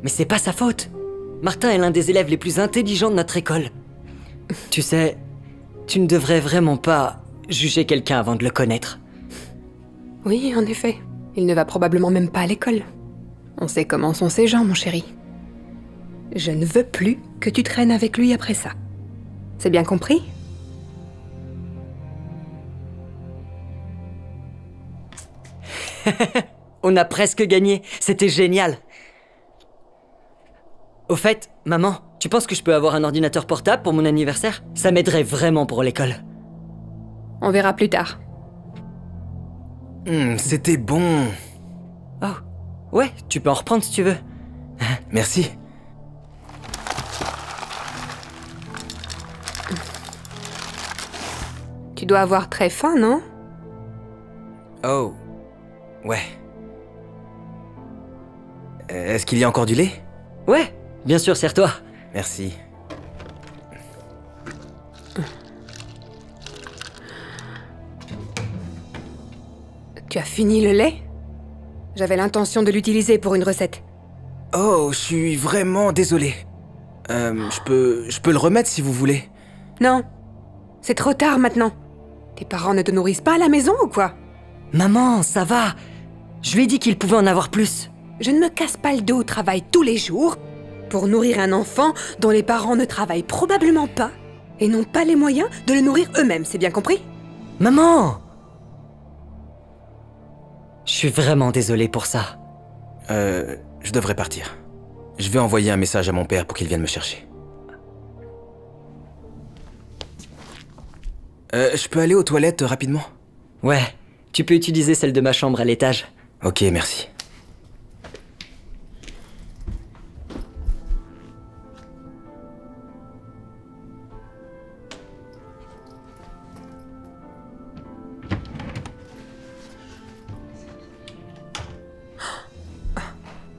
Mais c'est pas sa faute. Martin est l'un des élèves les plus intelligents de notre école. Tu sais, tu ne devrais vraiment pas juger quelqu'un avant de le connaître. Oui, en effet. Il ne va probablement même pas à l'école. On sait comment sont ces gens, mon chéri. Je ne veux plus que tu traînes avec lui après ça. C'est bien compris? On a presque gagné. C'était génial. Au fait, maman, Tu penses que je peux avoir un ordinateur portable pour mon anniversaire? Ça m'aiderait vraiment pour l'école. On verra plus tard. C'était bon. Oh, ouais, tu peux en reprendre si tu veux. Merci. Tu dois avoir très faim, non? Oh, ouais. Est-ce qu'il y a encore du lait? Ouais, bien sûr, sers-toi. Merci. Tu as fini le lait? J'avais l'intention de l'utiliser pour une recette. Oh, je suis vraiment désolé. Je peux le remettre si vous voulez. Non, c'est trop tard maintenant. Tes parents ne te nourrissent pas à la maison ou quoi? Maman, ça va. Je lui ai dit qu'il pouvait en avoir plus. Je ne me casse pas le dos au travail tous les jours pour nourrir un enfant dont les parents ne travaillent probablement pas et n'ont pas les moyens de le nourrir eux-mêmes, c'est bien compris? Maman! Je suis vraiment désolé pour ça. Je devrais partir. Je vais envoyer un message à mon père pour qu'il vienne me chercher. Je peux aller aux toilettes rapidement? Ouais, tu peux utiliser celle de ma chambre à l'étage. Ok, merci.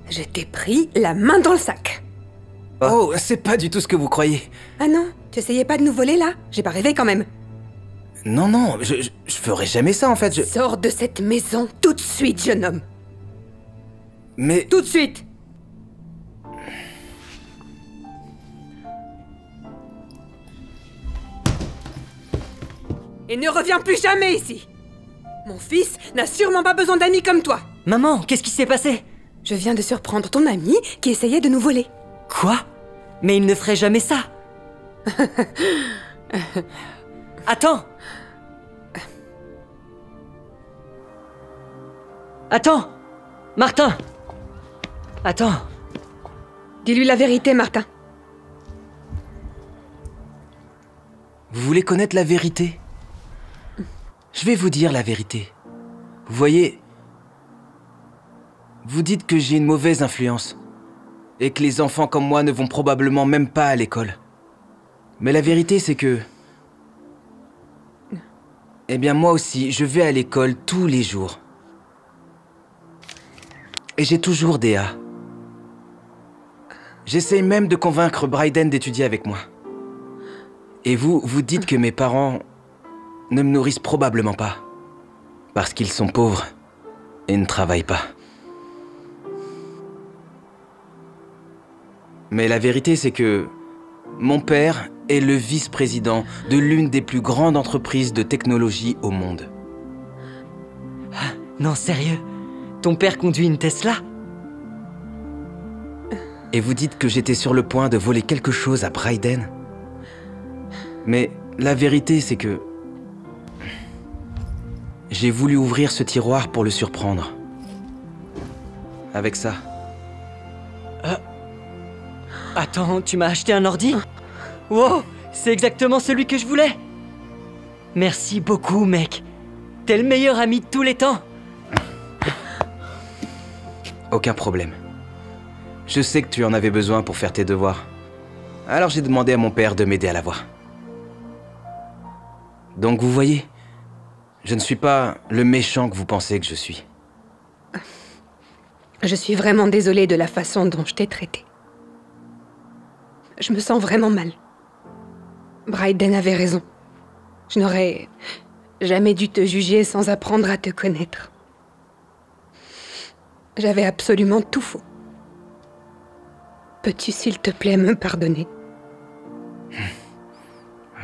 Je t'ai pris la main dans le sac. Oh, c'est pas du tout ce que vous croyez. Ah non, tu essayais pas de nous voler là? J'ai pas rêvé quand même. Non, non, je ferais jamais ça en fait, Sors de cette maison tout de suite, jeune homme. Mais... Tout de suite! Et ne reviens plus jamais ici! Mon fils n'a sûrement pas besoin d'amis comme toi. Maman, qu'est-ce qui s'est passé? Je viens de surprendre ton ami qui essayait de nous voler. Quoi? Mais il ne ferait jamais ça. Attends! Attends! Martin! Attends! Dis-lui la vérité, Martin. Vous voulez connaître la vérité? Je vais vous dire la vérité. Vous voyez, vous dites que j'ai une mauvaise influence et que les enfants comme moi ne vont probablement même pas à l'école. Mais la vérité, c'est que... Eh bien, moi aussi, je vais à l'école tous les jours. Et j'ai toujours des A. J'essaye même de convaincre Bryden d'étudier avec moi. Et vous, vous dites que mes parents ne me nourrissent probablement pas. Parce qu'ils sont pauvres et ne travaillent pas. Mais la vérité, c'est que mon père est le vice-président de l'une des plus grandes entreprises de technologie au monde. Non, sérieux? Ton père conduit une Tesla? Et vous dites que j'étais sur le point de voler quelque chose à Bryden? Mais la vérité, c'est que... j'ai voulu ouvrir ce tiroir pour le surprendre. Avec ça. Attends, tu m'as acheté un ordi? Wow, c'est exactement celui que je voulais! Merci beaucoup, mec. T'es le meilleur ami de tous les temps. Aucun problème. Je sais que tu en avais besoin pour faire tes devoirs. Alors j'ai demandé à mon père de m'aider à l'avoir. Donc vous voyez, je ne suis pas le méchant que vous pensez que je suis. Je suis vraiment désolée de la façon dont je t'ai traité. Je me sens vraiment mal. Bryden avait raison. Je n'aurais jamais dû te juger sans apprendre à te connaître. J'avais absolument tout faux. Peux-tu, s'il te plaît, me pardonner?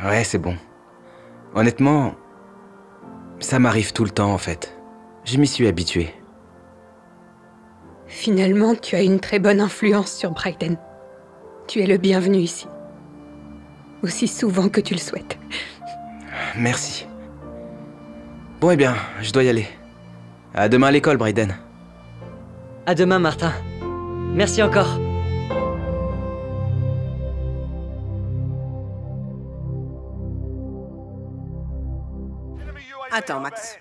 Ouais, c'est bon. Honnêtement, ça m'arrive tout le temps, en fait. Je m'y suis habitué. Finalement, tu as une très bonne influence sur Bryden. Tu es le bienvenu ici. Aussi souvent que tu le souhaites. Merci. Bon, eh bien, je dois y aller. À demain à l'école, Bryden. À demain, Martin. Merci encore. Attends, Max.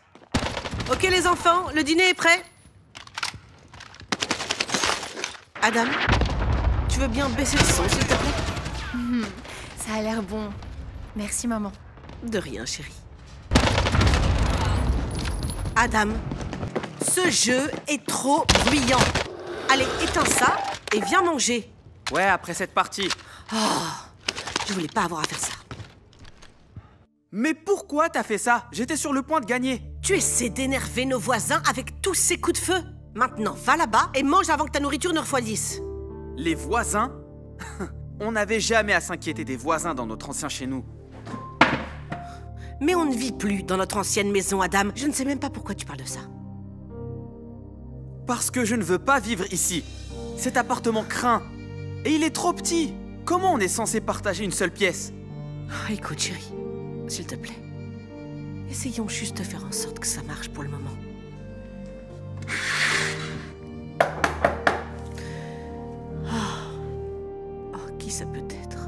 Ok, les enfants, le dîner est prêt? Adam, tu veux bien baisser le son, s'il te plaît? Ça a l'air bon. Merci, maman. De rien, chérie. Adam, ce jeu est trop bruyant. Allez, éteins ça et viens manger. Ouais, après cette partie. Oh, je voulais pas avoir à faire ça. Mais pourquoi t'as fait ça? J'étais sur le point de gagner. Tu essaies d'énerver nos voisins avec tous ces coups de feu. Maintenant, va là-bas et mange avant que ta nourriture ne refroidisse. Les voisins? On n'avait jamais à s'inquiéter des voisins dans notre ancien chez nous. Mais on ne vit plus dans notre ancienne maison, Adam. Je ne sais même pas pourquoi tu parles de ça. Parce que je ne veux pas vivre ici. Cet appartement craint. Et il est trop petit. Comment on est censé partager une seule pièce? Oh, écoute, chérie, s'il te plaît. Essayons juste de faire en sorte que ça marche pour le moment. Oh, qui ça peut être?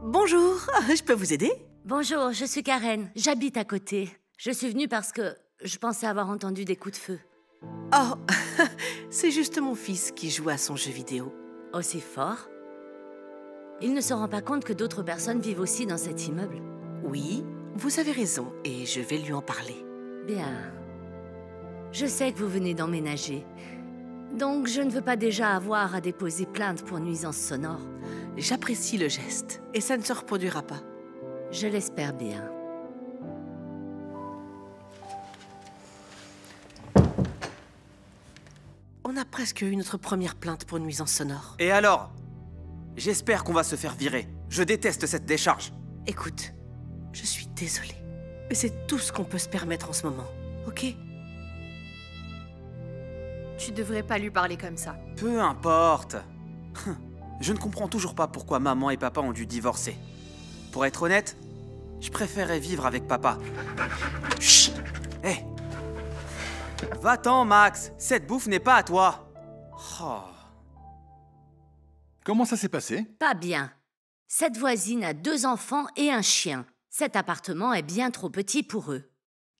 Bonjour, je peux vous aider? Bonjour, je suis Karen. J'habite à côté. Je suis venue parce que je pensais avoir entendu des coups de feu. Oh, c'est juste mon fils qui joue à son jeu vidéo. Aussi fort? Il ne se rend pas compte que d'autres personnes vivent aussi dans cet immeuble. Oui, vous avez raison, et je vais lui en parler. Bien. Je sais que vous venez d'emménager. Donc je ne veux pas déjà avoir à déposer plainte pour nuisance sonore. J'apprécie le geste, et ça ne se reproduira pas. Je l'espère bien. On a presque eu notre première plainte pour nuisance sonore. Et alors? J'espère qu'on va se faire virer. Je déteste cette décharge. Écoute, je suis désolée, mais c'est tout ce qu'on peut se permettre en ce moment, ok? Tu devrais pas lui parler comme ça. Peu importe. Je ne comprends toujours pas pourquoi maman et papa ont dû divorcer. Pour être honnête, je préférais vivre avec papa. Chut! Hé! Va-t'en, Max. Cette bouffe n'est pas à toi. Oh. Comment ça s'est passé? Pas bien. Cette voisine a 2 enfants et un chien. Cet appartement est bien trop petit pour eux.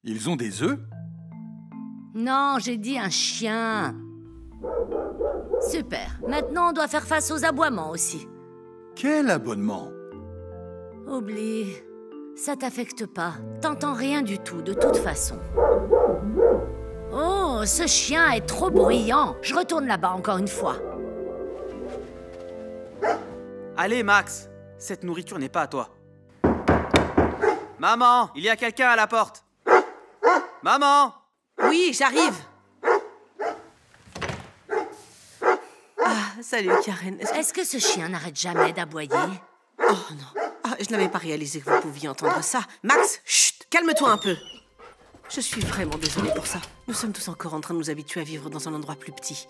Ils ont des œufs? Non, j'ai dit un chien. Super. Maintenant, on doit faire face aux aboiements aussi. Quel abonnement? Oublie. Ça t'affecte pas. T'entends rien du tout, de toute façon. Oh, ce chien est trop bruyant. Je retourne là-bas encore une fois. Allez, Max. Cette nourriture n'est pas à toi. Maman, il y a quelqu'un à la porte. Maman! Oui, j'arrive. Ah, salut, Karen. Est-ce que ce chien n'arrête jamais d'aboyer? Oh non. Ah, je n'avais pas réalisé que vous pouviez entendre ça. Max, chut, calme-toi un peu. Je suis vraiment désolée pour ça. Nous sommes tous encore en train de nous habituer à vivre dans un endroit plus petit.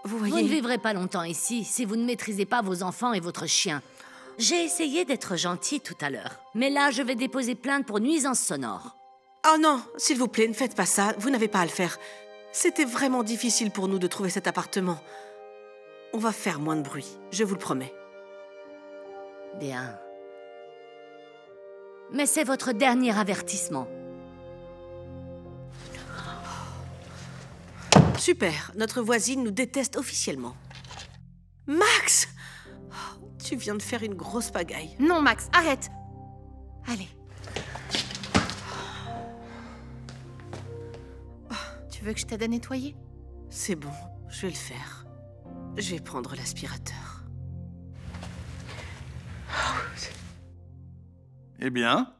Vous voyez... Vous ne vivrez pas longtemps ici si vous ne maîtrisez pas vos enfants et votre chien. J'ai essayé d'être gentille tout à l'heure, mais là, je vais déposer plainte pour nuisance sonore. Oh non, s'il vous plaît, ne faites pas ça. Vous n'avez pas à le faire. C'était vraiment difficile pour nous de trouver cet appartement. On va faire moins de bruit, je vous le promets. Bien. Mais c'est votre dernier avertissement. Super, notre voisine nous déteste officiellement. Max! Tu viens de faire une grosse pagaille. Non, Max, arrête. Allez. Tu veux que je t'aide à nettoyer? C'est bon, je vais le faire. Je vais prendre l'aspirateur. Eh bien?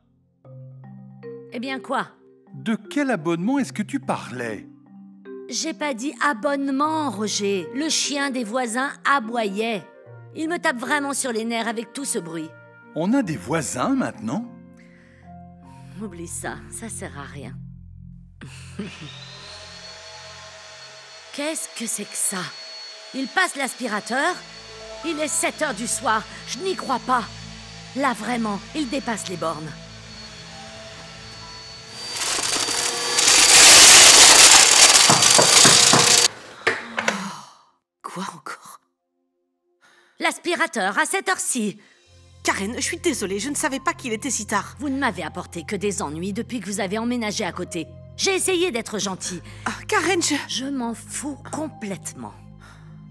Eh bien quoi? De quel abonnement est-ce que tu parlais? J'ai pas dit abonnement, Roger. Le chien des voisins aboyait. Il me tape vraiment sur les nerfs avec tout ce bruit. On a des voisins maintenant? Oublie ça, ça sert à rien. Qu'est-ce que c'est que ça? Il passe l'aspirateur? Il est 7 heures du soir, je n'y crois pas. Là, vraiment, il dépasse les bornes. Quoi encore? L'aspirateur, à cette heure-ci. Karen, je suis désolée, je ne savais pas qu'il était si tard. Vous ne m'avez apporté que des ennuis depuis que vous avez emménagé à côté. J'ai essayé d'être gentille. Karen, Je m'en fous complètement.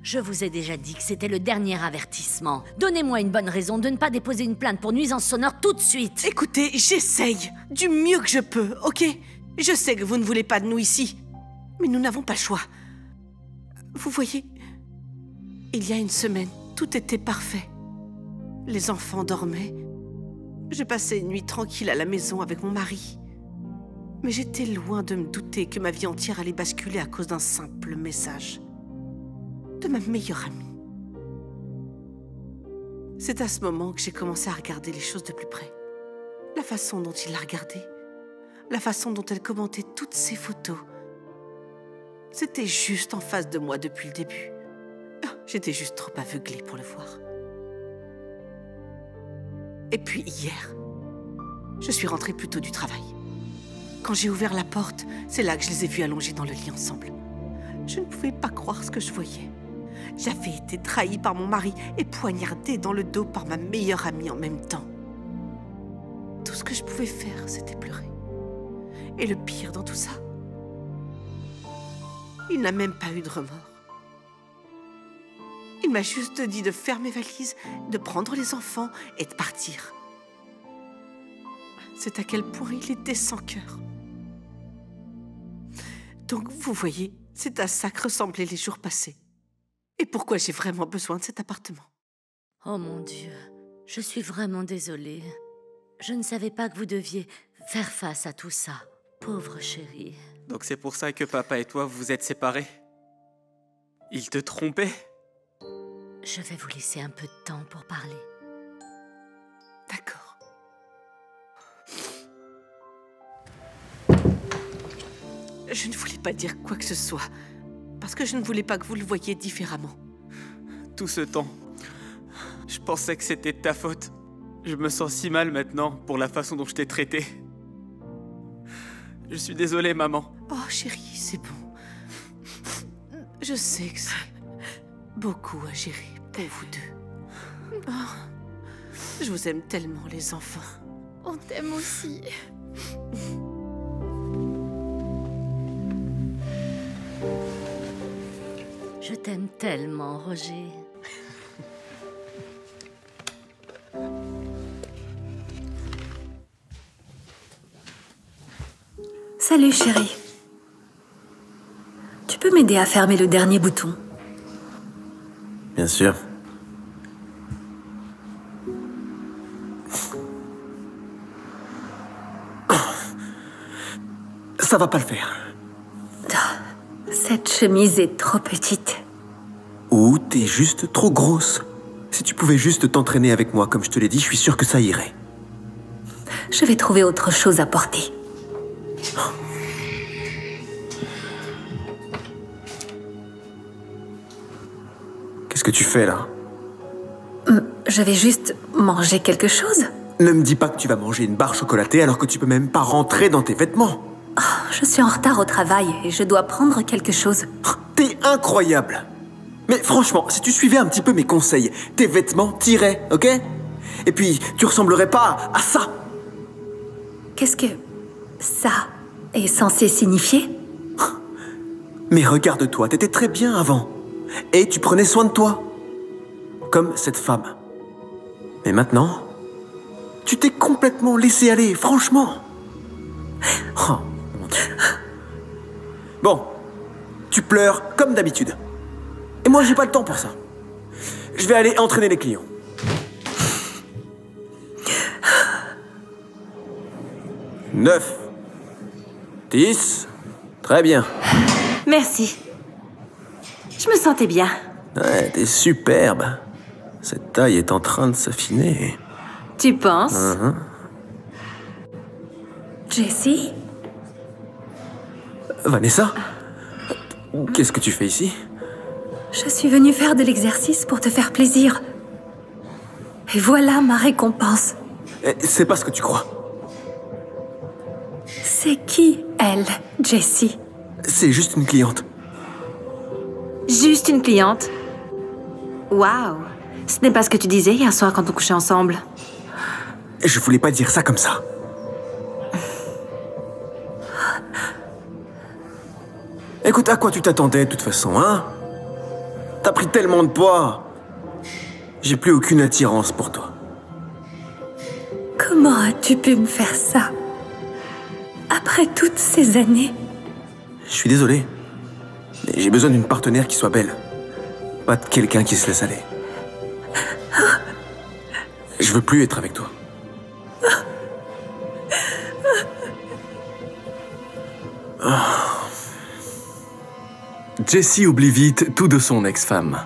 Je vous ai déjà dit que c'était le dernier avertissement. Donnez-moi une bonne raison de ne pas déposer une plainte pour nuisance sonore tout de suite. Écoutez, j'essaye du mieux que je peux, ok? Je sais que vous ne voulez pas de nous ici, mais nous n'avons pas le choix. Vous voyez, il y a une semaine, tout était parfait. Les enfants dormaient. Je passais une nuit tranquille à la maison avec mon mari. Mais j'étais loin de me douter que ma vie entière allait basculer à cause d'un simple message de ma meilleure amie. C'est à ce moment que j'ai commencé à regarder les choses de plus près. La façon dont il la regardait, la façon dont elle commentait toutes ses photos. C'était juste en face de moi depuis le début. J'étais juste trop aveuglée pour le voir. Et puis hier, je suis rentrée plus tôt du travail. Quand j'ai ouvert la porte, c'est là que je les ai vus allongés dans le lit ensemble. Je ne pouvais pas croire ce que je voyais. J'avais été trahie par mon mari et poignardée dans le dos par ma meilleure amie en même temps. Tout ce que je pouvais faire, c'était pleurer. Et le pire dans tout ça, il n'a même pas eu de remords. Il m'a juste dit de faire mes valises, de prendre les enfants et de partir. C'est à quel point il était sans cœur. Donc, vous voyez, c'est à ça que ressemblaient les jours passés. Et pourquoi j'ai vraiment besoin de cet appartement. Oh mon Dieu, je suis vraiment désolée. Je ne savais pas que vous deviez faire face à tout ça. Pauvre chérie. Donc c'est pour ça que papa et toi, vous vous êtes séparés? Il te trompait? Je vais vous laisser un peu de temps pour parler. D'accord. Je ne voulais pas dire quoi que ce soit, parce que je ne voulais pas que vous le voyiez différemment. Tout ce temps, je pensais que c'était de ta faute. Je me sens si mal maintenant pour la façon dont je t'ai traité. Je suis désolée, maman. Oh chérie, c'est bon. Je sais que c'est beaucoup à gérer pour vous deux. Oh, je vous aime tellement, les enfants. On t'aime aussi. Je t'aime tellement, Roger. Salut chérie. Tu peux m'aider à fermer le dernier bouton? Bien sûr. Ça va pas le faire. Cette chemise est trop petite. Ou t'es juste trop grosse. Si tu pouvais juste t'entraîner avec moi, comme je te l'ai dit, je suis sûr que ça irait. Je vais trouver autre chose à porter. Qu'est-ce que tu fais là? Je vais juste manger quelque chose. Ne me dis pas que tu vas manger une barre chocolatée alors que tu peux même pas rentrer dans tes vêtements. Oh, je suis en retard au travail et je dois prendre quelque chose. T'es incroyable. Mais franchement, si tu suivais un petit peu mes conseils, tes vêtements t'iraient, ok? Et puis, tu ressemblerais pas à ça. Qu'est-ce que ça est censé signifier? Mais regarde-toi, t'étais très bien avant. Et tu prenais soin de toi. Comme cette femme. Mais maintenant, tu t'es complètement laissé aller, franchement. Oh, mon Dieu. Bon, tu pleures comme d'habitude. Et moi, j'ai pas le temps pour ça. Je vais aller entraîner les clients. 9, 10, très bien. Merci. Je me sentais bien. Ouais, t'es superbe. Cette taille est en train de s'affiner. Tu penses? Jessie? Vanessa? Qu'est-ce que tu fais ici? Je suis venue faire de l'exercice pour te faire plaisir. Et voilà ma récompense. C'est pas ce que tu crois. C'est qui, elle, Jessie? C'est juste une cliente. Juste une cliente? Waouh! Ce n'est pas ce que tu disais hier soir quand on couchait ensemble. Je voulais pas dire ça comme ça. Écoute, à quoi tu t'attendais de toute façon, hein? T'as pris tellement de poids. J'ai plus aucune attirance pour toi. Comment as-tu pu me faire ça? Après toutes ces années? Je suis désolé, mais j'ai besoin d'une partenaire qui soit belle. Pas de quelqu'un qui se laisse aller. Je veux plus être avec toi. Jesse oublie vite tout de son ex-femme.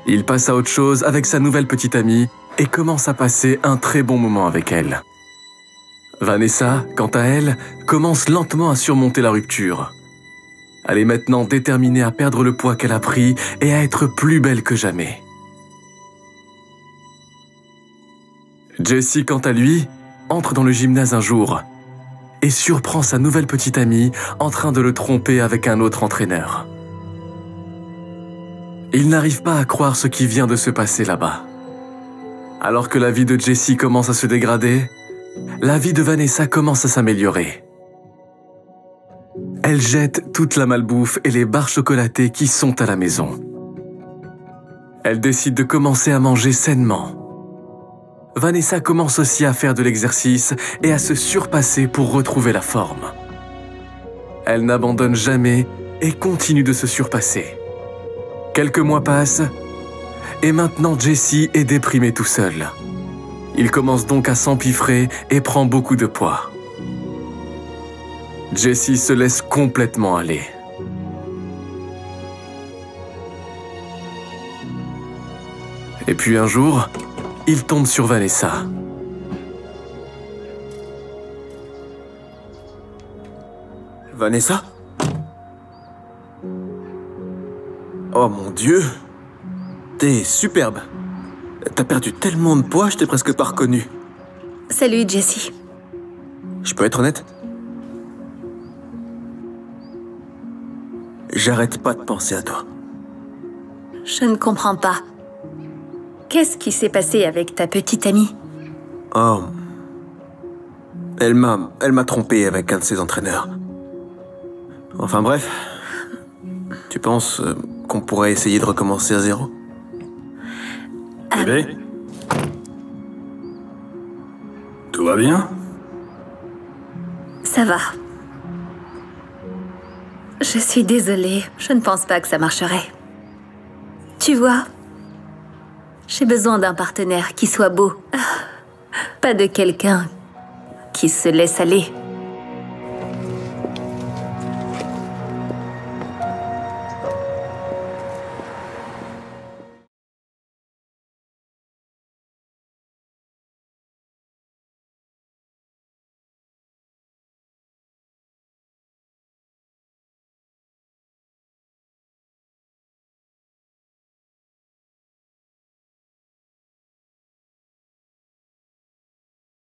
Il passe à autre chose avec sa nouvelle petite amie et commence à passer un très bon moment avec elle. Vanessa, quant à elle, commence lentement à surmonter la rupture. Elle est maintenant déterminée à perdre le poids qu'elle a pris et à être plus belle que jamais. Jesse, quant à lui, entre dans le gymnase un jour et surprend sa nouvelle petite amie en train de le tromper avec un autre entraîneur. Il n'arrive pas à croire ce qui vient de se passer là-bas. Alors que la vie de Jesse commence à se dégrader, la vie de Vanessa commence à s'améliorer. Elle jette toute la malbouffe et les barres chocolatées qui sont à la maison. Elle décide de commencer à manger sainement. Vanessa commence aussi à faire de l'exercice et à se surpasser pour retrouver la forme. Elle n'abandonne jamais et continue de se surpasser. Quelques mois passent et maintenant Jesse est déprimé tout seul. Il commence donc à s'empiffrer et prend beaucoup de poids. Jesse se laisse complètement aller. Et puis un jour, il tombe sur Vanessa. Vanessa? Oh mon Dieu! T'es superbe. T'as perdu tellement de poids, je t'ai presque pas reconnu. Salut, Jesse. Je peux être honnête? J'arrête pas de penser à toi. Je ne comprends pas. Qu'est-ce qui s'est passé avec ta petite amie? Oh. Elle m'a trompé avec un de ses entraîneurs. Enfin bref. Tu penses qu'on pourrait essayer de recommencer à zéro? Bébé? Tout va bien? Ça va. Je suis désolée, je ne pense pas que ça marcherait. Tu vois, j'ai besoin d'un partenaire qui soit beau. Pas de quelqu'un qui se laisse aller.